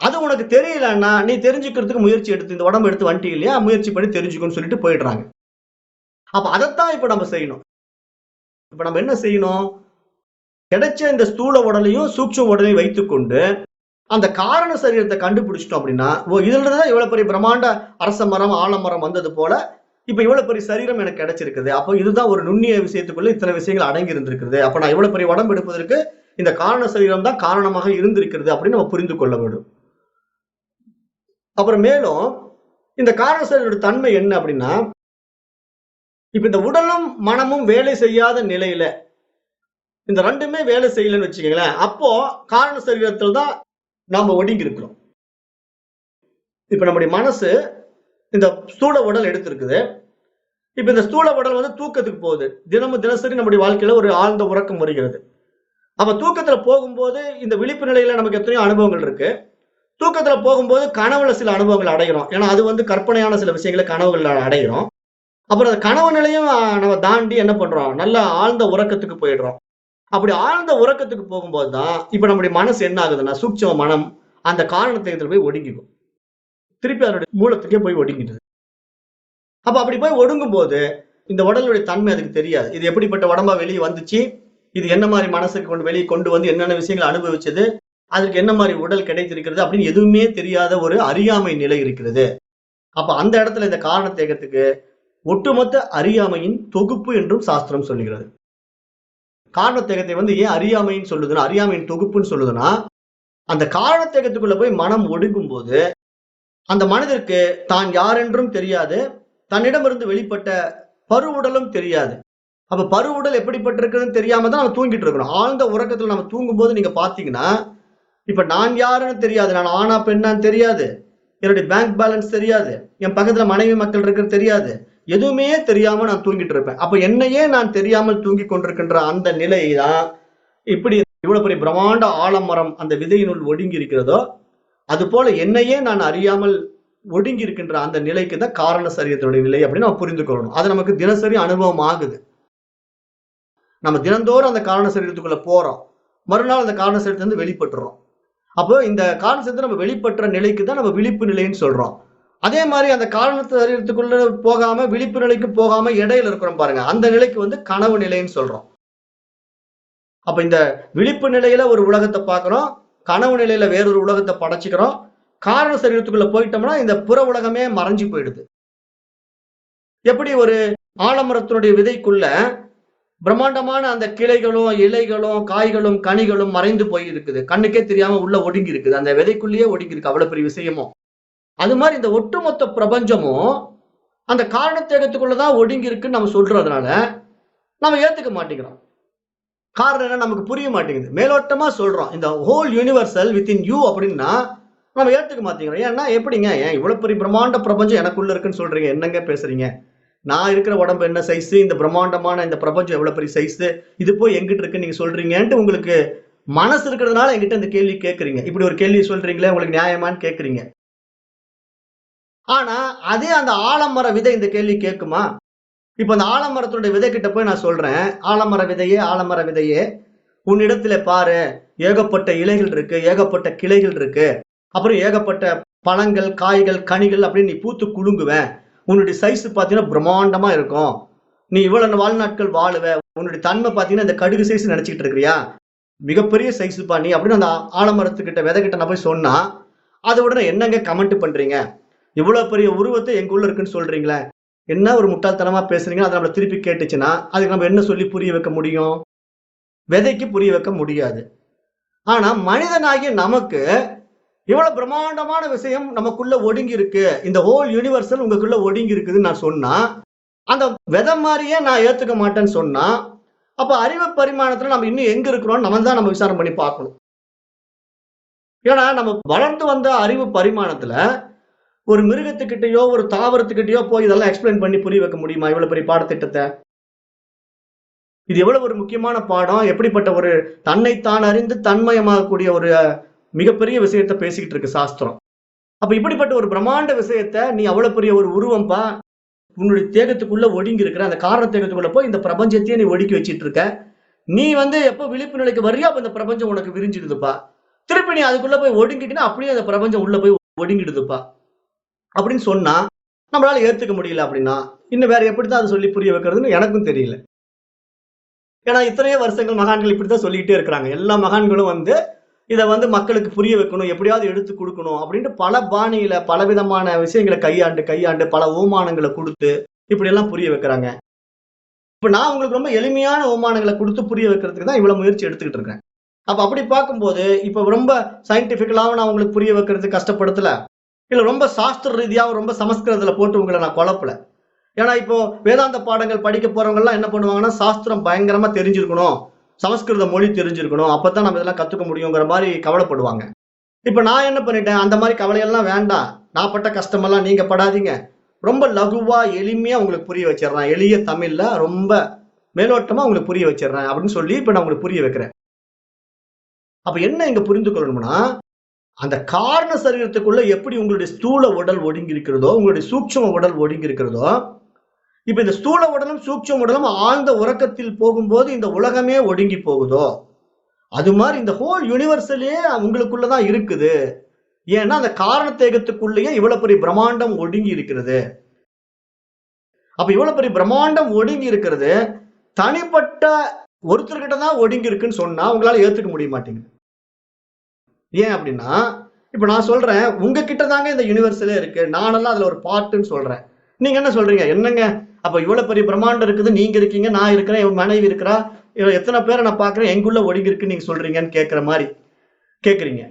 அது உனக்கு தெரியலன்னா நீ தெரிஞ்சுக்கிறதுக்கு முயற்சி எடுத்து இந்த உடம்பு எடுத்து வந்துட்டீங்க இல்லையா, முயற்சி பண்ணி தெரிஞ்சுக்கணும்னு சொல்லிட்டு போயிடுறாங்க. அப்ப அதைத்தான் இப்ப நம்ம செய்யணும். இப்ப நம்ம என்ன செய்யணும்? கிடைச்ச இந்த ஸ்தூல உடலையும் சூட்சும உடலையும் வைத்துக்கொண்டு அந்த காரண சரீரத்தை கண்டுபிடிச்சிட்டோம் அப்படின்னா, இதுல இருந்துதான் இவ்வளவு பெரிய பிரம்மாண்ட அரச மரம் ஆலமரம் வந்தது போல இப்ப இவ்வளவு பெரிய சரீரம் எனக்கு கிடைச்சிருக்குது. அப்போ இதுதான் ஒரு நுண்ணிய விஷயத்துக்குள்ள இத்தனை விஷயங்கள் அடங்கி இருந்திருக்கிறது. அப்ப நான் இவ்வளவு பெரிய உடம்பு எடுப்பதற்கு இந்த காரண சரீரம் தான் காரணமாக இருந்திருக்கிறது அப்படின்னு நம்ம புரிந்து கொள்ள வேண்டும். அப்புறம் மேலும் இந்த காரண சரீரோட தன்மை என்ன அப்படின்னா, இப்ப இந்த உடலும் மனமும் வேலை செய்யாத நிலையில, இந்த ரெண்டுமே வேலை செய்யலன்னு வச்சுக்கீங்களேன், அப்போ காரண சரீரத்தில் தான் நாம ஒடுங்கி இருக்கிறோம். இப்ப நம்முடைய மனசு இந்த ஸ்தூல உடல் எடுத்திருக்குது. இப்ப இந்த ஸ்தூல உடல் வந்து தூக்கத்துக்கு போகுது. தினசரி நம்முடைய வாழ்க்கையில ஒரு ஆழ்ந்த உறக்கம் வருகிறது. அப்ப தூக்கத்துல போகும்போது இந்த விழிப்பு நிலையில நமக்கு எத்தனையோ அனுபவங்கள் இருக்கு. தூக்கத்துல போகும்போது கனவுல சில அனுபவங்கள் அடைகிறோம். ஏன்னா அது வந்து கற்பனையான சில விஷயங்களை கனவுகள் அடைகிறோம். அப்புறம் அந்த கனவு நிலையும் நம்ம தாண்டி என்ன பண்றோம்? நல்ல ஆழ்ந்த உறக்கத்துக்கு போயிடுறோம். அப்படி ஆழ்ந்த உறக்கத்துக்கு போகும்போது தான் இப்ப நம்முடைய மனசு என்ன ஆகுதுன்னா, சூட்சும மனம் அந்த காரணத்தை போய் ஒடுங்கிக்கும். திருப்பி அதனுடைய மூலத்துக்கே போய் ஒடுங்கிடுது. அப்ப அப்படி போய் ஒடுங்கும் போது இந்த உடலுடைய தன்மை அதுக்கு தெரியாது. இது எப்படிப்பட்ட உடம்பா வெளியே வந்துச்சு, இது என்ன மாதிரி மனசுக்கு வெளியே கொண்டு வந்து என்னென்ன விஷயங்களை அனுபவிச்சது, அதுக்கு என்ன மாதிரி உடல் கிடைத்திருக்கிறது அப்படின்னு எதுவுமே தெரியாத ஒரு அறியாமை நிலை இருக்கிறது. அப்ப அந்த இடத்துல இந்த காரணத்தேகத்துக்கு ஒட்டுமொத்த அறியாமையின் தொகுப்பு என்றும் சாஸ்திரம் சொல்லுகிறது. காரணத்தேகத்தை வந்து ஏன் அறியாமைன்னு சொல்லுதுன்னா, அறியாமையின் தொகுப்புன்னு சொல்லுதுன்னா, அந்த காரணத்தேகத்துக்குள்ள போய் மனம் ஒடுங்கும் போது அந்த மனிதருக்கு தான் யார் என்றும் தெரியாது, தன்னிடமிருந்து வெளிப்பட்ட பருவுடலும் தெரியாது. அப்ப பருவுடல் எப்படிப்பட்டிருக்குன்னு தெரியாம தான் நம்ம தூங்கிட்டு இருக்கணும். ஆழ்ந்த உறக்கத்துல நம்ம தூங்கும் போது நீங்க பாத்தீங்கன்னா, இப்ப நான் யாருன்னு தெரியாது, நான் ஆனா பெண்ணான்னு தெரியாது, என்னுடைய பேங்க் பேலன்ஸ் தெரியாது, என் பக்கத்துல மனைவி மக்கள் இருக்கிறது தெரியாது, எதுவுமே தெரியாம நான் தூங்கிட்டு இருப்பேன். அப்ப என்னையே நான் தெரியாமல் தூங்கி கொண்டிருக்கின்ற அந்த நிலைதான் இப்படி இவ்வளவு பெரிய பிரம்மாண்ட ஆலமரம் அந்த விதையினுள் ஒடுங்கி இருக்கிறதோ, அது போல என்னையே நான் அறியாமல் ஒடுங்கி இருக்கின்ற அந்த நிலைக்கு தான் காரண சரீரத்தினுடைய நிலை அப்படின்னு நம்ம புரிந்து கொள்ளணும். அது நமக்கு தினசரி அனுபவம் ஆகுது. நம்ம தினந்தோறும் அந்த காரண சரீரத்துக்குள்ள போறோம், மறுநாள் அந்த காரண சரீரத்துல இருந்து வெளிப்பட்டுறோம். அப்போ இந்த காரணத்தை நம்ம வெளிப்பற்ற நிலைக்கு தான் நம்ம விழிப்பு நிலைன்னு சொல்றோம். அதே மாதிரி அந்த காரணத்தை அறியறதுக்குள்ள போகாம விழிப்பு நிலைக்கு போகாம இடையில இருக்கிறோம் பாருங்க, அந்த நிலைக்கு வந்து கனவு நிலைன்னு சொல்றோம். அப்ப இந்த விழிப்பு நிலையில ஒரு உலகத்தை பார்க்கிறோம், கனவு நிலையில வேறொரு உலகத்தை படைச்சுக்கிறோம். காரண சரீரத்துக்குள்ள போயிட்டோம்னா இந்த புற உலகமே மறைஞ்சு போயிடுது. எப்படி ஒரு ஆலமரத்தினுடைய விதைக்குள்ள பிரம்மாண்டமான அந்த கிளைகளும் இலைகளும் காய்களும் கனிகளும் மறைந்து போய் இருக்குது, கண்ணுக்கே தெரியாம உள்ள ஒடுங்கி இருக்குது, அந்த விதைக்குள்ளேயே ஒடுங்கி இருக்கு அவ்வளவு பெரிய விஷயமும். அது மாதிரி இந்த ஒட்டுமொத்த பிரபஞ்சமும் அந்த காரணத்தேகத்துக்குள்ளதான் ஒடுங்கி இருக்குன்னு நம்ம சொல்றதுனால நம்ம ஏத்துக்க மாட்டேங்கிறோம். காரணம் என்ன, நமக்கு புரிய மாட்டேங்குது. மேலோட்டமா சொல்றோம் இந்த ஹோல் யூனிவர்சல் வித்தின் யூ அப்படின்னா நம்ம ஏத்துக்க மாட்டேங்கிறோம். ஏன்னா எப்படிங்க, ஏன் இவ்வளவு பெரிய பிரம்மாண்ட பிரபஞ்சம் எனக்குள்ள இருக்குன்னு சொல்றீங்க, என்னங்க பேசுறீங்க? நான் இருக்கிற உடம்பு என்ன சைஸ், இந்த பிரம்மாண்டமான இந்த பிரபஞ்சம் எவ்வளவு பெரிய சைஸ், இது போய் எங்கிட்ட இருக்குன்னு நீங்க சொல்றீங்கன்ட்டு உங்களுக்கு மனசு இருக்கிறதுனால என்கிட்ட இந்த கேள்வி கேட்கறீங்க. இப்படி ஒரு கேள்வி சொல்றீங்களே, உங்களுக்கு நியாயமான்னு கேட்கறீங்க. ஆனா அதே அந்த ஆலமர விதை இந்த கேள்வி கேட்குமா? இப்ப அந்த ஆலமரத்தினுடைய விதை கிட்ட போய் நான் சொல்றேன், ஆலமர விதையே ஆலமர விதையே உன்னிடத்துல பாரு, ஏகப்பட்ட இலைகள் இருக்கு, ஏகப்பட்ட கிளைகள் இருக்கு, அப்புறம் ஏகப்பட்ட பழங்கள் காய்கள் கனிகள் அப்படின்னு நீ பூத்து குலுங்குவேன், உன்னுடைய சைஸ் பாத்தீங்கன்னா பிரம்மாண்டமா இருக்கும், நீ இவ்வளவு வாழ்நாட்கள் வாழுவ, உன்னுடைய தன்மை பாத்தீங்கன்னா இந்த கடுகு சைஸ் நினைச்சுக்கிட்டு இருக்கிறியா, மிகப்பெரிய சைஸ் பா நீ அப்படின்னு அந்த ஆலமரத்துக்கிட்ட விதை கிட்ட நான் போய் சொன்னா அதை உடனே என்னங்க கமெண்ட் பண்றீங்க, இவ்வளவு பெரிய உருவத்தை எங்குள்ள இருக்குன்னு சொல்றீங்களே, என்ன ஒரு முட்டாள்தனமா பேசுறீங்க, அதை நம்மள திருப்பி கேட்டுச்சுன்னா அதுக்கு நம்ம என்ன சொல்லி புரிய வைக்க முடியும்? விதைக்கு புரிய வைக்க முடியாது. ஆனா மனிதனாகிய நமக்கு இவ்வளவு பிரம்மாண்டமான விஷயம் நமக்குள்ள ஒடுங்கி இருக்கு, இந்த ஹோல் யூனிவர்சல் உங்களுக்குள்ள ஒடுங்கி இருக்குதுன்னு நான் சொன்னா அந்த விதை மாதிரியே நான் ஏத்துக்க மாட்டேன்னு சொன்னா அப்ப அறிவு பரிமாணத்துல நம்ம இன்னும் எங்க இருக்கிறோம் நம்ம தான் நம்ம விசாரம் பண்ணி பார்க்கணும். ஏன்னா நம்ம வளர்ந்து வந்த அறிவு பரிமாணத்துல ஒரு மிருகத்துக்கிட்டயோ ஒரு தாவரத்துக்கிட்டயோ போய் இதெல்லாம் எக்ஸ்பிளைன் பண்ணி புரிய வைக்க முடியுமா இவ்வளவு பெரிய பாடத்திட்டத்தை? இது எவ்வளவு ஒரு முக்கியமான பாடம், எப்படிப்பட்ட ஒரு தன்னைத்தான் அறிந்து தன்மயமாகக்கூடிய ஒரு மிகப்பெரிய விஷயத்த பேசிக்கிட்டு இருக்கு சாஸ்திரம். அப்ப இப்படிப்பட்ட ஒரு பிரம்மாண்ட விஷயத்த நீ அவ்வளவு பெரிய ஒரு உருவம்பா, உன்னுடைய தேகத்துக்குள்ள ஒடுங்கி இருக்கிற அந்த காரண தேகத்துக்குள்ள போய் இந்த பிரபஞ்சத்தையே நீ ஒடுக்கி வச்சிட்டு இருக்க, நீ வந்து எப்ப விழிப்பு நிலைக்கு வரியா அப்ப இந்த பிரபஞ்சம் உனக்கு விரிஞ்சிடுதுப்பா, திருப்பி நீ அதுக்குள்ள போய் ஒடுங்கிட்டுனா அப்படியே அந்த பிரபஞ்சம் உள்ள போய் ஒடுங்கிடுதுப்பா அப்படின்னு சொன்னா நம்மளால ஏத்துக்க முடியல. அப்படின்னா இன்னும் வேற எப்படித்தான் அதை சொல்லி புரிய வைக்கிறதுன்னு எனக்கும் தெரியல. ஏன்னா இத்தனையோ வருஷங்கள் மகான்கள் இப்படித்தான் சொல்லிக்கிட்டே இருக்கிறாங்க. எல்லா மகான்களும் வந்து இதை வந்து மக்களுக்கு புரிய வைக்கணும், எப்படியாவது எடுத்து கொடுக்கணும் அப்படின்ட்டு பல பாணியில பலவிதமான விஷயங்களை கையாண்டு கையாண்டு பல ஓமானங்களை கொடுத்து இப்படி எல்லாம் புரிய வைக்கிறாங்க. இப்ப நான் உங்களுக்கு ரொம்ப எளிமையான ஓமானங்களை கொடுத்து புரிய வைக்கிறதுக்கு தான் இவ்வளவு முயற்சி எடுத்துக்கிட்டு இருக்கேன். அப்ப அப்படி பார்க்கும்போது இப்ப ரொம்ப சயின்டிபிக்கலாவும் நான் உங்களுக்கு புரிய வைக்கிறதுக்கு கஷ்டப்படுத்தல, இல்ல ரொம்ப சாஸ்திர ரீதியாவும் ரொம்ப சமஸ்கிருதத்துல போட்டு உங்களை நான் குழப்பல. ஏன்னா இப்போ வேதாந்த பாடங்கள் படிக்க போறவங்க எல்லாம் என்ன பண்ணுவாங்கன்னா சாஸ்திரம் பயங்கரமா தெரிஞ்சிருக்கணும், சமஸ்கிருத மொழி தெரிஞ்சிருக்கணும், அப்பதான் நம்ம இதெல்லாம் கத்துக்க முடியுங்கிற மாதிரி கவலைப்படுவாங்க. இப்ப நான் என்ன பண்ணிட்டேன், அந்த மாதிரி கவலையெல்லாம் வேண்டாம், நான் பட்ட கஷ்டமெல்லாம் நீங்க படாதீங்க, ரொம்ப லகுவா எளிமையா உங்களுக்கு புரிய வச்சிடறேன், எளிய தமிழ்ல ரொம்ப மேலோட்டமா உங்களுக்கு புரிய வச்சிடறேன் அப்படின்னு சொல்லி இப்ப நான் உங்களுக்கு புரிய வைக்கிறேன். அப்ப என்ன இங்க புரிந்து கொள்ளணும்னா, அந்த காரண சரீரத்துக்குள்ள எப்படி உங்களுடைய ஸ்தூல உடல் ஒடுங்கி இருக்கிறதோ, உங்களுடைய சூட்சும உடல் ஒடுங்கி இருக்கிறதோ, இப்ப இந்த ஸ்தூல உடலும் சூட்சும உடலும் ஆழ்ந்த உறக்கத்தில் போகும்போது இந்த உலகமே ஒடுங்கி போகுதோ, அது மாதிரி இந்த ஹோல் யூனிவர்சலே உங்களுக்குள்ளதான் இருக்குது. ஏன்னா அந்த காரண தேகத்துக்குள்ளேயே இவ்வளவு பெரிய பிரம்மாண்டம் ஒடுங்கி இருக்கிறது. அப்ப இவ்வளவு பெரிய பிரம்மாண்டம் ஒடுங்கி இருக்கிறது தனிப்பட்ட ஒருத்தர்கிட்ட தான் ஒடுங்கி இருக்குன்னு சொன்னா உங்களால ஏத்துக்க முடிய மாட்டேங்குது. ஏன் அப்படின்னா இப்ப நான் சொல்றேன் உங்ககிட்ட தாங்க இந்த யூனிவர்சலே இருக்கு, நானெல்லாம் அதுல ஒரு பார்ட்டுன்னு சொல்றேன். நீங்க என்ன சொல்றீங்க, என்னங்க அப்ப இவ்வளவு பெரிய பிரம்மாண்டம் இருக்குது, நீங்க இருக்கீங்க, நான் இருக்கிறேன், என் மனைவி இருக்கிறா, எத்தனை பேரை நான் பாக்குறேன், எங்குள்ள ஒடுங்கி இருக்குன்னு நீங்க சொல்றீங்கன்னு கேட்கிற மாதிரி கேக்குறீங்க.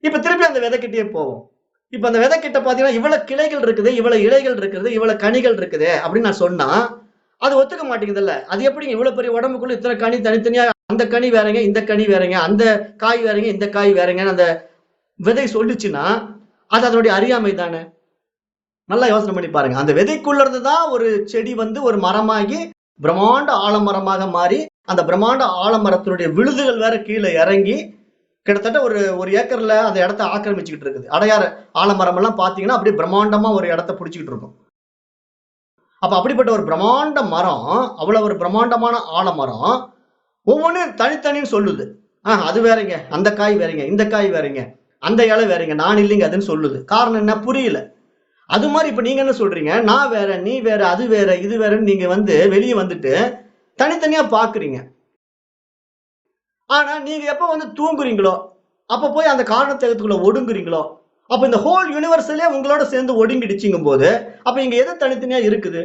இப்ப திருப்பி அந்த விதைக்கிட்டே போவோம். இப்ப அந்த விதைக்கிட்ட பாத்தீங்கன்னா இவ்வளவு கிளைகள் இருக்குது, இவ்வளவு இலைகள் இருக்குது, இவ்வளவு கனிகள் இருக்குது அப்படின்னு நான் சொன்னா அது ஒத்துக்க மாட்டேங்குது. இல்ல அது எப்படி இவ்வளவு பெரிய உடம்புக்குள்ள இத்தனை கனி தனித்தனியா, அந்த கனி வேறங்க, இந்த கனி வேறங்க, அந்த காய் வேறங்க, இந்த காய் வேறங்கன்னு அந்த விதை சொல்லுச்சுன்னா அது அதனுடைய அறியாமை தானே. நல்லா யோசனை பண்ணி பாருங்க. அந்த விதைக்குள்ள இருந்துதான் ஒரு செடி வந்து ஒரு மரமாகி பிரம்மாண்ட ஆலமரமாக மாறி அந்த பிரம்மாண்ட ஆலமரத்தினுடைய விழுதுகள் வேற கீழே இறங்கி கிட்டத்தட்ட ஒரு ஏக்கர்ல அந்த இடத்த ஆக்கிரமிச்சுக்கிட்டு இருக்குது. அடையாறு ஆலமரம் எல்லாம் பாத்தீங்கன்னா அப்படியே பிரம்மாண்டமா ஒரு இடத்த பிடிச்சிக்கிட்டு இருக்கும். அப்ப அப்படிப்பட்ட ஒரு பிரம்மாண்ட மரம், அவ்வளவு ஒரு பிரம்மாண்டமான ஆலமரம் ஒவ்வொன்னு தனித்தனின்னு சொல்லுது. அது வேறங்க, அந்த காய் வேறங்க, இந்த காய் வேறங்க, அந்த இலை வேறங்க, நான் இல்லைங்க அதுன்னு சொல்லுது. காரணம் என்ன? புரியல. அது மாதிரி இப்ப நீங்க என்ன சொல்றீங்க, நான் வேற, நீ வேற, அது வேற, இது வேறன்னு நீங்க வெளியே வந்துட்டு தனித்தனியா பாக்குறீங்க. ஆனா நீங்க எப்ப தூங்குறீங்களோ, அப்ப போய் அந்த காரணத்துக்குள்ள ஒடுங்குறீங்களோ, அப்ப இந்த ஹோல் யூனிவர்சலே உங்களோட சேர்ந்து ஒடுங்கிடுச்சுங்கும் போது, அப்ப இங்க எது தனித்தனியா இருக்குது?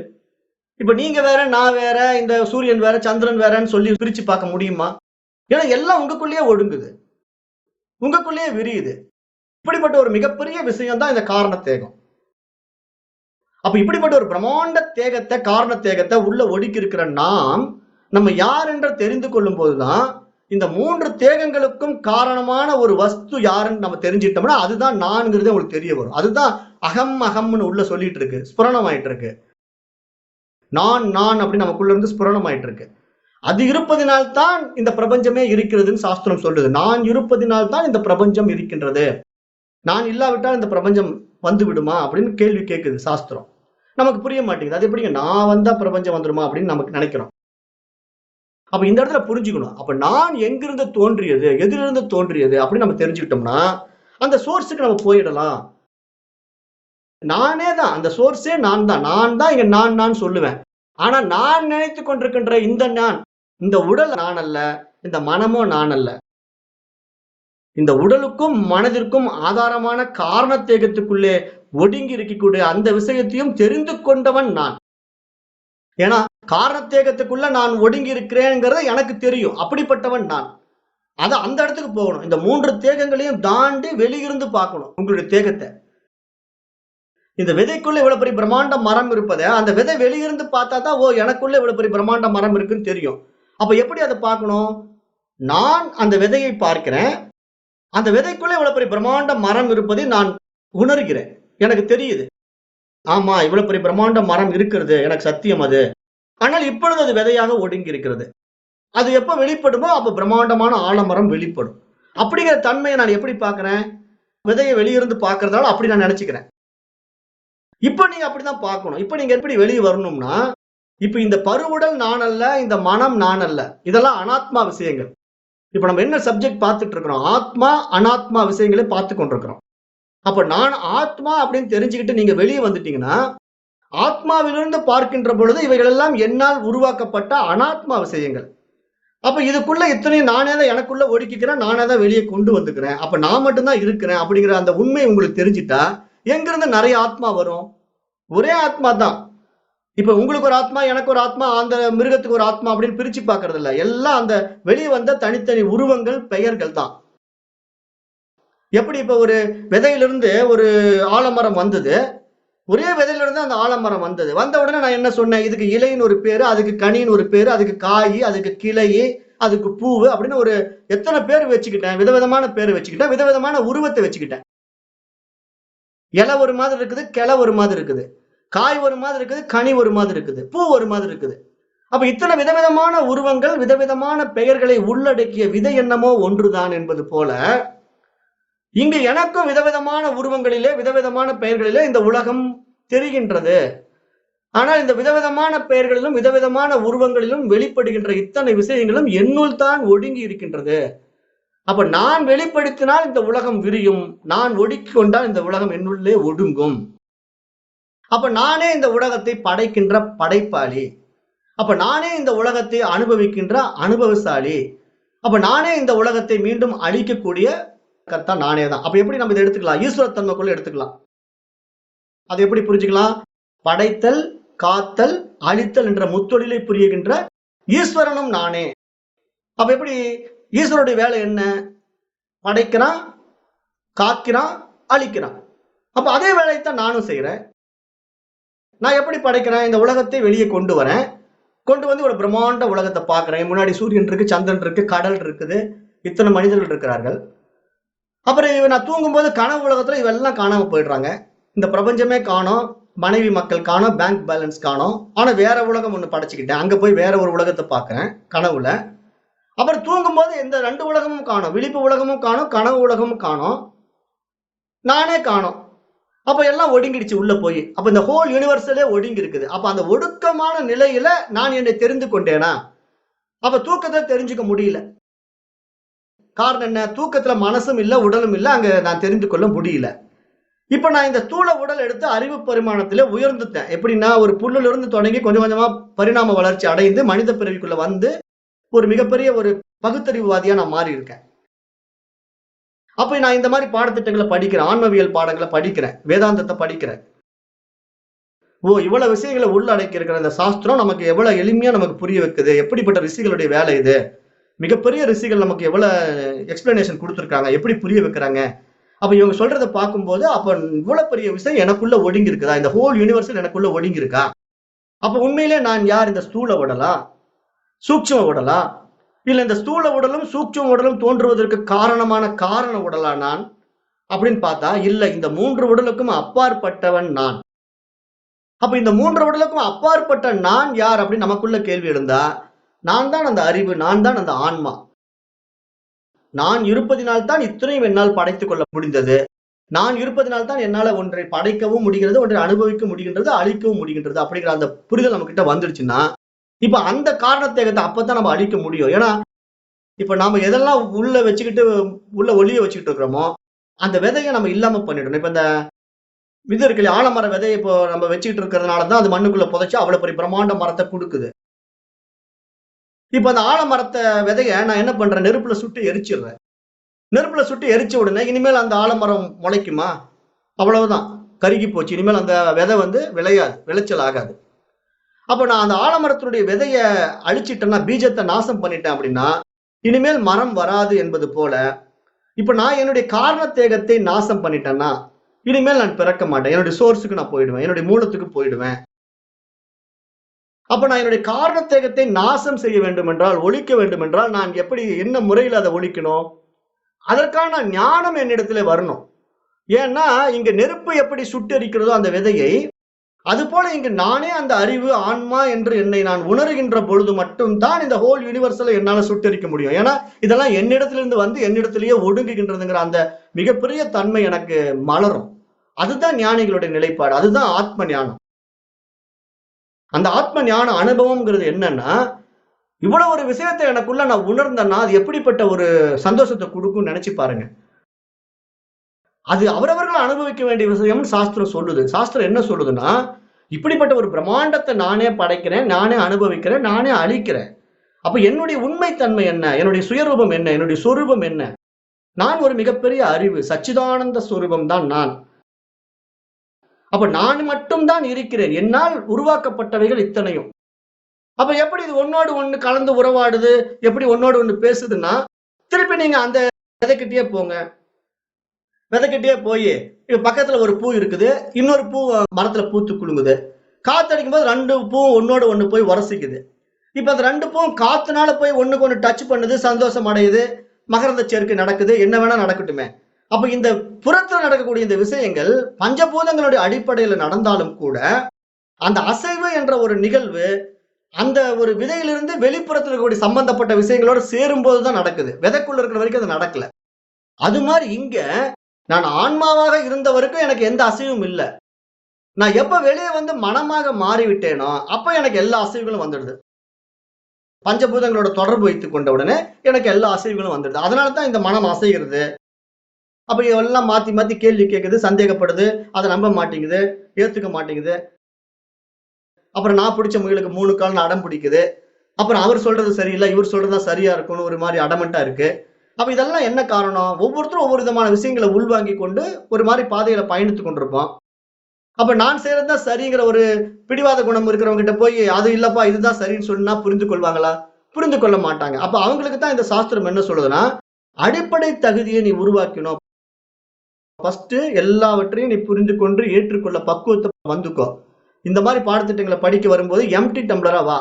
இப்ப நீங்க வேற, நான் வேற, இந்த சூரியன் வேற, சந்திரன் வேறன்னு சொல்லி பிரிச்சு பார்க்க முடியுமா? ஏன்னா எல்லாம் உங்களுக்குள்ளேயே ஒடுங்குது, உங்களுக்குள்ளேயே விரியுது. இப்படிப்பட்ட ஒரு மிகப்பெரிய விஷயம் தான் இந்த காரண தேகம். அப்ப இப்படிப்பட்ட ஒரு பிரம்மாண்ட தேகத்தை, காரண தேகத்தை உள்ள ஒடுக்கி இருக்கிற நாம், நம்ம யார் என்று தெரிந்து கொள்ளும் போதுதான் இந்த 3 தேகங்களுக்கும் காரணமான ஒரு வஸ்து யாருன்னு நம்ம தெரிஞ்சிட்டோம்னா அதுதான் நான்ங்கிறது உங்களுக்கு தெரிய வரும். அதுதான் அகம் அகம்னு உள்ள சொல்லிட்டு இருக்கு, ஸ்புரணம் ஆயிட்டு இருக்கு. நான் நான் அப்படின்னு நமக்குள்ள இருந்து ஸ்புரணம் ஆயிட்டு இருக்கு. அது இருப்பதினால்தான் இந்த பிரபஞ்சமே இருக்கிறதுன்னு சாஸ்திரம் சொல்லுது. நான் இருப்பதினால்தான் இந்த பிரபஞ்சம் இருக்கின்றது, நான் இல்லாவிட்டால் இந்த பிரபஞ்சம் வந்து விடுமா அப்படின்னு கேள்வி கேட்குது சாஸ்திரம். நமக்கு புரிய மாட்டேங்குது. அது எப்படிங்க நான் வந்தா பிரபஞ்சம் வந்துருமா அப்படின்னு நமக்கு நினைக்கிறோம். அப்ப இந்த இடத்துல புரிஞ்சுக்கணும். அப்ப நான் எங்கிருந்து தோன்றியது, எதிலிருந்து தோன்றியது அப்படின்னு நம்ம தெரிஞ்சுக்கிட்டோம்னா அந்த சோர்ஸுக்கு நம்ம போயிடலாம். நானே தான், அந்த சோர்ஸே நான் தான். நான் தான் இங்க நான் சொல்லுவேன். ஆனா நான் நினைத்துக் கொண்டிருக்கின்ற இந்த நான், இந்த உடல் நான் அல்ல, இந்த மனமோ நான் அல்ல. இந்த உடலுக்கும் மனதிற்கும் ஆதாரமான காரண தேகத்துக்குள்ளே ஒடுங்கி இருக்கக்கூடிய அந்த விஷயத்தையும் தெரிந்து கொண்டவன் நான். ஏன்னா காரண தேகத்துக்குள்ள நான் ஒடுங்கி இருக்கிறேங்கிறத எனக்கு தெரியும். அப்படிப்பட்டவன் நான். அந்த இடத்துக்கு போகணும். இந்த 3 தேகங்களையும் தாண்டி வெளியிருந்து பார்க்கணும் உங்களுடைய தேகத்தை. இந்த விதைக்குள்ள இவ்வளவு பெரிய பிரம்மாண்ட மரம் இருப்பதை அந்த விதை வெளியிருந்து பார்த்தா தான் எனக்குள்ள இவ்வளவு பெரிய பிரம்மாண்ட மரம் இருக்குன்னு தெரியும். அப்ப எப்படி அதை பார்க்கணும்? நான் அந்த விதையை பார்க்கிறேன். அந்த விதைக்குள்ள இவ்வளவு பெரிய பிரம்மாண்ட மரம் இருப்பதை நான் உணர்கிறேன். எனக்கு தெரியுது. ஆமா, இவ்வளவு பெரிய பிரம்மாண்ட மரம் இருக்கிறது, எனக்கு சத்தியம் அது. ஆனால் இப்பொழுது அது விதையாக ஒடுங்கி இருக்கிறது. அது எப்ப வெளிப்படுமோ அப்ப பிரம்மாண்டமான ஆலமரம் வெளிப்படும். அப்படிங்கிற தன்மையை நான் எப்படி பார்க்கிறேன்? விதையை வெளியிருந்து பார்க்கறதால அப்படி நான் நினைச்சுக்கிறேன். இப்ப நீங்க அப்படிதான் பார்க்கணும். இப்ப நீங்க எப்படி வெளியே வரணும்னா, இப்ப இந்த பருவுடல் நான் அல்ல, இந்த மனம் நான் அல்ல. இதெல்லாம் அனாத்மா விஷயங்கள். இப்ப நம்ம என்ன சப்ஜெக்ட் பார்த்துட்டு இருக்கிறோம்? ஆத்மா அனாத்மா விஷயங்களை பார்த்து கொண்டிருக்கிறோம். அப்ப நான் ஆத்மா அப்படின்னு தெரிஞ்சுக்கிட்டு நீங்க வெளியே வந்துட்டீங்கன்னா, ஆத்மாவிலிருந்து பார்க்கின்ற பொழுது இவைகள் எல்லாம் என்னால் உருவாக்கப்பட்ட அனாத்மா விஷயங்கள். அப்ப இதுக்குள்ள இத்தனையும் நானே தான் எனக்குள்ள ஒடுக்கிக்கிறேன், நானே தான் வெளியே கொண்டு வந்துக்கிறேன். அப்ப நான் மட்டும்தான் இருக்கிறேன் அப்படிங்கிற அந்த உண்மை உங்களுக்கு தெரிஞ்சிட்டா எங்கிருந்து நிறைய ஆத்மா வரும்? ஒரே ஆத்மா தான். இப்ப உங்களுக்கு ஒரு ஆத்மா, எனக்கு ஒரு ஆத்மா, அந்த மிருகத்துக்கு ஒரு ஆத்மா அப்படின்னு பிரிச்சு பார்க்கறது இல்ல. எல்லாம் அந்த வெளியே வந்த தனித்தனி உருவங்கள், பெயர்கள் தான். எப்படி இப்ப ஒரு விதையிலிருந்து ஒரு ஆலமரம் வந்தது, ஒரே விதையிலிருந்து அந்த ஆலமரம் வந்தது. வந்த உடனே நான் என்ன சொன்னேன்? இதுக்கு இலைன்னு ஒரு பேரு, அதுக்கு கனின்னு ஒரு பேரு, அதுக்கு காய், அதுக்கு கிளை, அதுக்கு பூவு அப்படின்னு ஒரு எத்தனை பேர் வச்சுக்கிட்டேன்? விதவிதமான பேர் வச்சுக்கிட்டேன், விதவிதமான உருவத்தை வச்சுக்கிட்டேன். இலை ஒரு மாதிரி இருக்குது, கிளை ஒரு மாதிரி இருக்குது, காய் ஒரு மாதிரி இருக்குது, கனி ஒரு மாதிரி இருக்குது, பூ ஒரு மாதிரி இருக்குது. அப்ப இத்தனை விதவிதமான உருவங்கள், விதவிதமான பெயர்களை உள்ளடக்கிய விதை என்னமோ ஒன்றுதான் என்பது போல இங்கு எனக்கும் விதவிதமான உருவங்களிலே, விதவிதமான பெயர்களிலே இந்த உலகம் தெரிகின்றது. ஆனால் இந்த விதவிதமான பெயர்களிலும் விதவிதமான உருவங்களிலும் வெளிப்படுகின்ற இத்தனை விஷயங்களும் என்னுள் தான் ஒடுங்கி இருக்கின்றது. அப்ப நான் வெளிப்படுத்தினால் இந்த உலகம் விரியும், நான் ஒடுக்கி கொண்டால் இந்த உலகம் என்னுள்ளே ஒடுங்கும். அப்ப நானே இந்த உலகத்தை படைக்கின்ற படைப்பாளி. அப்ப நானே இந்த உலகத்தை அனுபவிக்கின்ற அனுபவசாலி. அப்ப நானே இந்த உலகத்தை மீண்டும் அழிக்கக்கூடிய கர்த்தா நானே தான். அப்ப எப்படி நம்ம இதை எடுத்துக்கலாம்? ஈஸ்வரத்தன்மைக்குள்ள எடுத்துக்கலாம். அது எப்படி புரிஞ்சுக்கலாம்? படைத்தல், காத்தல், அழித்தல் என்ற முத்தொழிலை புரிகின்ற ஈஸ்வரனும் நானே. அப்ப எப்படி? ஈஸ்வரனுடைய வேலை என்ன? படைக்கிறான், காக்கிறான், அழிக்கிறான். அப்ப அதே வேலையைத்தான் நானும் செய்யறேன். நான் எப்படி படைக்கிறேன்? இந்த உலகத்தை வெளியே கொண்டு வரேன். கொண்டு வந்து ஒரு பிரம்மாண்ட உலகத்தை பார்க்கிறேன். முன்னாடி சூரியன் இருக்கு, சந்திரன் இருக்கு, கடல் இருக்குது, இத்தனை மனிதர்கள் இருக்கிறார்கள். அப்புறம் நான் தூங்கும்போது கனவு உலகத்துல இவெல்லாம் காணாம போயிடுறாங்க. இந்த பிரபஞ்சமே காணோம், மனைவி மக்கள் காணோம், பேங்க் பேலன்ஸ் காணோம். ஆனா வேற உலகம் ஒண்ணு படைச்சுக்கிட்டேன். அங்க போய் வேற ஒரு உலகத்தை பார்க்கிறேன் கனவுல. அப்புறம் தூங்கும்போது இந்த 2 உலகமும் காணோம். விழிப்பு உலகமும் காணோம், கனவு உலகமும் காணோம், நானே காணோம். அப்ப எல்லாம் ஒடுங்கிடுச்சு உள்ள போய். அப்ப இந்த ஹோல் யூனிவர்சலே ஒடுங்கி இருக்குது. அப்ப அந்த ஒடுக்கமான நிலையில நான் என்னை தெரிந்து கொண்டேனா? அப்ப தூக்கத்தை தெரிஞ்சுக்க முடியல. காரணம் என்ன? தூக்கத்துல மனசும் இல்ல, உடலும் இல்ல. அங்க நான் தெரிந்து கொள்ள முடியல. இப்ப நான் இந்த ஸ்தூல உடல் எடுத்து அறிவு பரிமாணத்திலே உயர்ந்துட்டேன். எப்படின்னா, ஒரு புல்லுல இருந்து தொடங்கி கொஞ்சம் கொஞ்சமா பரிணாம வளர்ச்சி அடைந்து மனித பிறவிக்குள்ள வந்து ஒரு மிகப்பெரிய ஒரு பகுத்தறிவுவாதியா நான் மாறி இருக்கேன். அப்ப நான் இந்த மாதிரி பாடத்திட்டங்களை படிக்கிறேன். ஆன்மவியல் பாடங்களை படிக்கிறேன். வேதாந்தத்தை படிக்கிறேன். இவ்வளவு விஷயங்களை உள்ளடக்கி இருக்கிற இந்த சாஸ்திரம் நமக்கு எவ்வளவு எளிமையா நமக்கு புரிய வைக்குது. எப்படிப்பட்ட ரிஷிகளுடைய வேலை இது? மிகப்பெரிய ரிஷிகள் நமக்கு எவ்வளவு எக்ஸ்பிளனேஷன் கொடுத்திருக்காங்க, எப்படி புரிய வைக்கிறாங்க. அப்ப இவங்க சொல்றதை பார்க்கும்போது, அப்ப இவ்வளவு பெரிய விஷயம் எனக்குள்ள ஒடுங்கி இருக்குதா? இந்த ஹோல் யூனிவர்சல் எனக்குள்ள ஒடுங்கி இருக்கா? அப்ப உண்மையிலே நான் யார்? இந்த ஸ்தூல உடலா, சூட்சும உடலா, இல்ல இந்த ஸ்தூல உடலும் சூட்சும உடலும் தோன்றுவதற்கு காரணமான காரண உடலா நான் அப்படின்னு பார்த்தா, இல்ல, இந்த 3 உடலுக்கும் அப்பாற்பட்டவன் நான். அப்ப இந்த 3 உடலுக்கும் அப்பாற்பட்ட நான் யார் அப்படின்னு நமக்குள்ள கேள்வி எழுந்தா, நான் தான் அந்த அறிவு, நான் தான் அந்த ஆன்மா. நான் இருப்பதினால் தான் இத்தனையும் என்னால் படைத்துக் கொள்ள முடிந்தது. நான் இருப்பதினால் தான் என்னால ஒன்றை படைக்கவும் முடிகிறது, ஒன்றை அனுபவிக்க முடிகின்றது, அழிக்கவும் முடிகின்றது அப்படிங்கிற அந்த புரிதல் நம்ம கிட்ட வந்துருச்சுன்னா, இப்ப அந்த காரணத்தை அப்பதான் நம்ம அழிக்க முடியும். ஏன்னா, இப்ப நாம எதெல்லாம் உள்ள வச்சுக்கிட்டு உள்ள ஒளிய வச்சுக்கிட்டு இருக்கிறோமோ, அந்த விதையை நம்ம இல்லாம பண்ணிடணும். இப்ப இந்த இது இருக்கு இல்லையா, ஆலமர விதையை இப்போ நம்ம வச்சுக்கிட்டு இருக்கிறதுனாலதான் அது மண்ணுக்குள்ள புதைச்சு அவ்வளவு பெரிய பிரம்மாண்ட மரத்தை கொடுக்குது. இப்ப அந்த ஆலமரத்தை விதைய நான் என்ன பண்றேன்? நெருப்புல சுட்டு எரிச்சிடுறேன். நெருப்புல சுட்டு எரிச்ச உடனே இனிமேல் அந்த ஆலமரம் முளைக்குமா? அவ்வளவுதான், கருகி போச்சு. இனிமேல் அந்த விதை விளையாது, விளைச்சல் ஆகாது. அப்ப நான் அந்த ஆலமரத்தினுடைய விதைய அழிச்சிட்டேன்னா, பீஜத்தை நாசம் பண்ணிட்டேன் அப்படின்னா, இனிமேல் மரம் வராது என்பது போல, இப்ப நான் என்னுடைய காரணத்தேகத்தை நாசம் பண்ணிட்டேன்னா, இனிமேல் நான் பிறக்க மாட்டேன். என்னுடைய சோர்ஸுக்கு நான் போயிடுவேன், என்னுடைய மூலத்துக்கு போயிடுவேன். அப்ப நான் என்னுடைய காரணத்தேகத்தை நாசம் செய்ய வேண்டும் என்றால், ஒழிக்க வேண்டும் என்றால், நான் எப்படி, என்ன முறையில் அதை ஒழிக்கணும்? அதற்கான ஞானம் என்னிடத்திலே வரணும். ஏன்னா, இங்க நெருப்பு எப்படி சுட்டெரிக்கிறதோ அந்த விதையை, அது போல இங்கு நானே அந்த அறிவு, ஆன்மா என்று என்னை நான் உணர்கின்ற பொழுது மட்டும்தான் இந்த ஹோல் யூனிவர்சலை என்னால சுட்டெரிக்க முடியும். ஏன்னா, இதெல்லாம் என்னிடத்திலிருந்து வந்து என்னிடத்திலேயே ஒடுங்குகின்றதுங்கிற அந்த மிகப்பெரிய தன்மை எனக்கு மலரும். அதுதான் ஞானிகளுடைய நிலைப்பாடு. அதுதான் ஆத்ம ஞானம். அந்த ஆத்ம ஞான அனுபவம்ங்கிறது என்னன்னா, இவ்வளவு ஒரு விஷயத்தை எனக்குள்ள நான் உணர்ந்தேன்னா, அது எப்படிப்பட்ட ஒரு சந்தோஷத்தை கொடுக்கும்னு நினைச்சு பாருங்க. அது அவரவர்கள் அனுபவிக்க வேண்டிய விஷயம் சாஸ்திரம் சொல்லுது. சாஸ்திரம் என்ன சொல்லுதுன்னா, இப்படிப்பட்ட ஒரு பிரம்மாண்டத்தை நானே படைக்கிறேன், நானே அனுபவிக்கிறேன், நானே அழிக்கிறேன். அப்ப என்னுடைய உண்மைத்தன்மை என்ன? என்னுடைய சுயரூபம் என்ன? என்னுடைய சொரூபம் என்ன? நான் ஒரு மிகப்பெரிய அறிவு, சச்சிதானந்த சொரூபம் தான் நான். அப்ப நான் மட்டும் தான் இருக்கிறேன். என்னால் உருவாக்கப்பட்டவைகள் இத்தனையும். அப்ப எப்படி இது ஒன்னோடு ஒண்ணு கலந்து உறவாடுது? எப்படி ஒன்னோடு ஒண்ணு பேசுதுன்னா, திருப்பி நீங்க அந்த விதைக்கிட்டே போங்க. விதைக்கிட்டே போய், இப்ப பக்கத்துல ஒரு பூ இருக்குது, இன்னொரு பூ மரத்துல பூத்து குலுங்குது. காத்தடிக்கும் போது 2 பூவும் ஒன்னோடு ஒண்ணு போய் உரசிக்குது. இப்ப அந்த 2 பூவும் காத்துனால போய் ஒண்ணுக்கு ஒண்ணு டச் பண்ணுது, சந்தோஷம் அடையுது, மகரந்த சேர்க்கை நடக்குது, என்ன வேணா நடக்கட்டுமே. அப்ப இந்த புறத்துல நடக்கக்கூடிய இந்த விஷயங்கள் பஞ்சபூதங்களுடைய அடிப்படையில நடந்தாலும் கூட, அந்த அசைவு என்ற ஒரு நிகழ்வு அந்த ஒரு விதையிலிருந்து வெளிப்புறத்தில் இருக்கக்கூடிய சம்பந்தப்பட்ட விஷயங்களோட சேரும் போதுதான் நடக்குது. விதைக்குள்ள இருக்கிற வரைக்கும் அது நடக்கல. அது மாதிரி இங்க நான் ஆன்மாவாக இருந்த வரைக்கும் எனக்கு எந்த அசைவும் இல்லை. நான் எப்ப வெளியே வந்து மனமாக மாறிவிட்டேனோ அப்ப எனக்கு எல்லா அசைவுகளும் வந்துடுது. பஞ்சபூதங்களோட தொடர்பு வைத்துக் கொண்ட உடனே எனக்கு எல்லா அசைவுகளும் வந்துடுது. அதனாலதான் இந்த மனம் அசைகிறது. அப்ப எல்லாம் மாத்தி மாத்தி கேள்வி கேட்குது, சந்தேகப்படுது, அதை நம்ப மாட்டேங்குது, ஏத்துக்க மாட்டேங்குது. அப்புறம் நான் பிடிச்ச முயலுக்கு 3 கால்னு அடம் பிடிக்குது. அப்புறம் அவர் சொல்றது சரியில்லை, இவர் சொல்றதுதான் சரியா இருக்கும்னு ஒரு மாதிரி அடமெண்டா இருக்கு. அப்ப இதெல்லாம் என்ன காரணம்? ஒவ்வொருத்தரும் ஒவ்வொரு விதமான விஷயங்களை உள்வாங்கி கொண்டு ஒரு மாதிரி பாதையில பயணித்துக் கொண்டிருப்போம். அப்ப நான் செய்யறதுதான் சரிங்கிற ஒரு பிடிவாத குணம் இருக்கிறவங்க கிட்ட போய் அது இல்லப்பா இதுதான் சரின்னு சொன்னா புரிந்து கொள்வாங்களா? புரிந்து கொள்ள மாட்டாங்க. அப்ப அவங்களுக்கு தான் இந்த சாஸ்திரம் என்ன சொல்லுதுன்னா, அடிப்படை தகுதியை நீ உருவாக்கணும். ஃபர்ஸ்ட் எல்லாவற்றையும் நீ புரிந்து கொண்டு ஏற்றுக்கொள்ள பக்குவத்தை வந்துக்கோ. இந்த மாதிரி பாடத்திட்டங்களை படிக்க வரும்போது எம்டி டம்ளரா வா.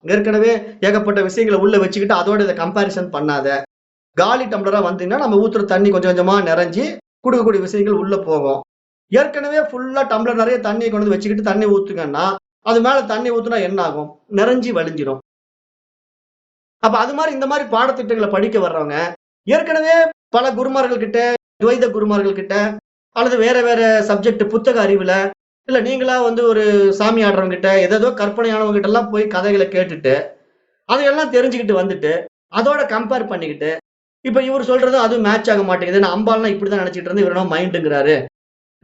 ஏற்கனவே ஏகப்பட்ட விஷயங்களை உள்ள வச்சுக்கிட்டு அதோட இதை கம்பாரிசன் பண்ணாத. காலி டம்ளரா வந்தீங்கன்னா நம்ம ஊத்துற தண்ணி கொஞ்சம் கொஞ்சமா நிறைஞ்சி கொடுக்கக்கூடிய விஷயங்கள் உள்ள போகும். ஏற்கனவே ஃபுல்லா டம்ளர் நிறைய தண்ணியை கொண்டு வந்து வச்சுக்கிட்டு தண்ணி ஊத்துங்கன்னா அது மேல தண்ணி ஊத்துனா என்ன ஆகும்? நிறைஞ்சி வழிஞ்சிடும். அப்ப அது மாதிரி இந்த மாதிரி பாடத்திட்டங்களை படிக்க வர்றவங்க ஏற்கனவே பல குருமார்கள் கிட்ட, துவைத குருமார்கள் கிட்ட, அல்லது வேற வேற சப்ஜெக்ட் புத்தக அறிவுல, இல்ல நீங்களா ஒரு சாமி ஆடுறவங்க கிட்ட, ஏதோ கற்பனையானவங்க கிட்ட எல்லாம் போய் கதைகளை கேட்டுட்டு அதையெல்லாம் தெரிஞ்சுக்கிட்டு வந்துட்டு அதோட கம்பேர் பண்ணிக்கிட்டு இப்ப இவர் சொல்றது அது மேட்ச் ஆக மாட்டேங்குது. நான் அம்பாள்னா இப்படிதான் நினைச்சிட்டு இருந்தேன். இவர் என்னமோ மைண்டுங்கிறாரு.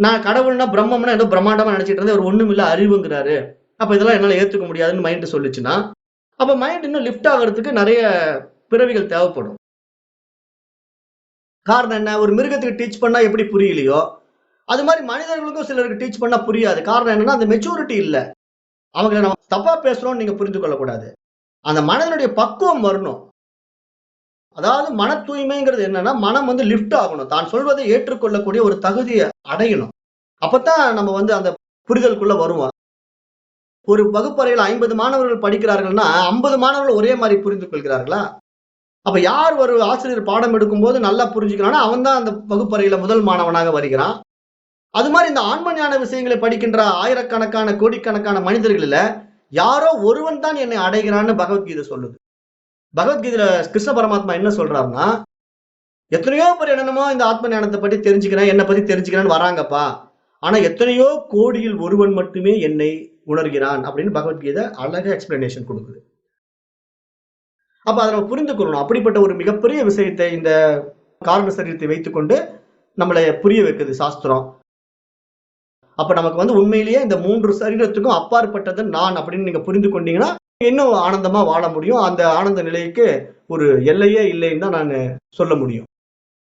நான் கடவுள்னா பிரம்மம்னா ஏதோ பிரம்மாண்டமா நினைச்சிட்டு இருந்தேன். இவர் ஒண்ணும் இல்ல அறிவுங்கிறாரு. அப்ப இதெல்லாம் என்னால ஏத்துக்க முடியாதுன்னு மைண்ட் சொல்லுச்சுன்னா, அப்ப மைண்ட் இன்னும் லிஃப்ட் ஆகுறதுக்கு நெறைய பிறவிகள் தேவைப்படும். காரணம் என்ன? ஒரு மிருகத்துக்கு டீச் பண்ணா எப்படி புரியலையோ, அது மாரி மனிதர்களுக்கும் சிலருக்கு டீச் பண்ணா புரியாது. காரணம் என்னன்னா, அந்த மெச்சூரிட்டி இல்ல. அவங்கள நம்ம தப்பா பேசுறோம்னு நீங்க புரிந்து கொள்ளக்கூடாது. அந்த மனதனுடைய பக்குவம் வரணும். அதாவது மன தூய்மைங்கிறது என்னன்னா, மனம் வந்து லிஃப்ட் ஆகணும். தான் சொல்வதை ஏற்றுக்கொள்ளக்கூடிய ஒரு தகுதிய அடையணும். அப்பத்தான் நம்ம வந்து அந்த புரிதலுக்குள்ள வருவோம். ஒரு வகுப்பறையில 50 மாணவர்கள் படிக்கிறார்கள்னா, 50 மாணவர்கள் ஒரே மாரி புரிந்து கொள்கிறார்களா? அப்ப யார் ஒரு ஆசிரியர் பாடம் எடுக்கும்போது நல்லா புரிஞ்சுக்கிறானோ, அவன் தான் அந்த வகுப்பறையில முதல் மாணவனாக வருகிறான். அது மாரி இந்த ஆன்ம ஞான விஷயங்களை படிக்கின்ற ஆயிரக்கணக்கான, கோடிக்கணக்கான மனிதர்கள்ல, யாரோ ஒருவன் தான் என்னை அடைகிறான்னு பகவத்கீதை சொல்லுது. பகவத்கீதையில கிருஷ்ண பரமாத்மா என்ன சொல்றாருன்னா, எத்தனையோ பேர் என்னென்னமோ இந்த ஆத்ம ஞானத்த பத்தி தெரிஞ்சுக்கிறேன், என்ன பத்தி தெரிஞ்சுக்கிறேன்னு வராங்கப்பா. ஆனா எத்தனையோ கோடியில் ஒருவன் மட்டுமே என்னை உணர்கிறான் அப்படின்னு பகவத்கீதை அழகா எக்ஸ்பிளனேஷன் குடுக்குது. அப்ப அத நம்ம புரிந்து கொள்ளணும். அப்படிப்பட்ட ஒரு மிகப்பெரிய விஷயத்தை இந்த காரண சரீரத்தை வைத்துக்கொண்டு நம்மள புரிய வைக்குது சாஸ்திரம். அப்ப நமக்கு வந்து உண்மையிலேயே இந்த 3 சரீரத்துக்கும் அப்பாற்பட்டது நான் அப்படின்னு நீங்க புரிந்து கொண்டீங்கன்னா, இன்னும் ஆனந்தமா வாழ முடியும். அந்த ஆனந்த நிலைக்கு ஒரு எல்லையே இல்லைன்னு தான் நானு சொல்ல முடியும்.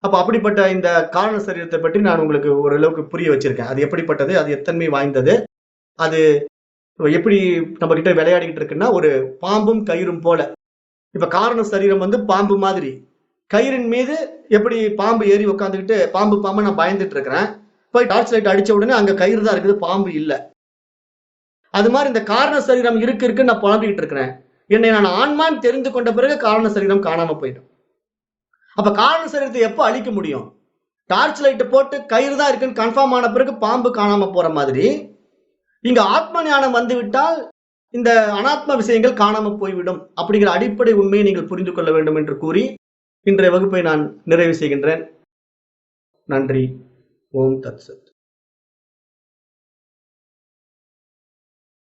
அப்ப அப்படிப்பட்ட இந்த காரண சரீரத்தை பற்றி நான் உங்களுக்கு ஓரளவுக்கு புரிய வச்சிருக்கேன். அது எப்படிப்பட்டது? அது எத்தன்மை வாய்ந்தது? அது எப்படி நம்மகிட்ட விளையாடிக்கிட்டு இருக்குன்னா, ஒரு பாம்பும் கயிறும் போல. இப்ப காரண சரீரம் வந்து பாம்பு மாதிரி. கயிறின் மீது எப்படி பாம்பு ஏறி உட்கார்ந்துகிட்டு, பாம்பு நான் பயந்துட்டு இருக்கிறேன். போய் டார்ச் லைட் அடிச்ச உடனே அங்க கயிறு தான் இருக்குது, பாம்பு இல்ல. அது மாரி இந்த காரண சரீரம் இருக்குன்னு நான் புலம்பிக்கிட்டு இருக்கிறேன். என்னை நான் ஆன்மான்னு தெரிந்து கொண்ட பிறகு காரண சரீரம் காணாம போயிடும். அப்ப காரண சரீரத்தை எப்ப அழிக்க முடியும்? டார்ச் லைட் போட்டு கயிறு தான் இருக்குன்னு கன்ஃபார்ம் ஆன பிறகு பாம்பு காணாம போற மாதிரி, இங்க ஆத்ம ஞானம் வந்துவிட்டால் இந்த அனாத்ம விஷயங்கள் காணாம போய்விடும். அப்படிங்கிற அடிப்படை உண்மையை நீங்கள் புரிந்து கொள்ள வேண்டும் என்று கூறி, இன்றைய வகுப்பை நான் நிறைவு செய்கின்றேன். நன்றி. ஓம் தத்சத்.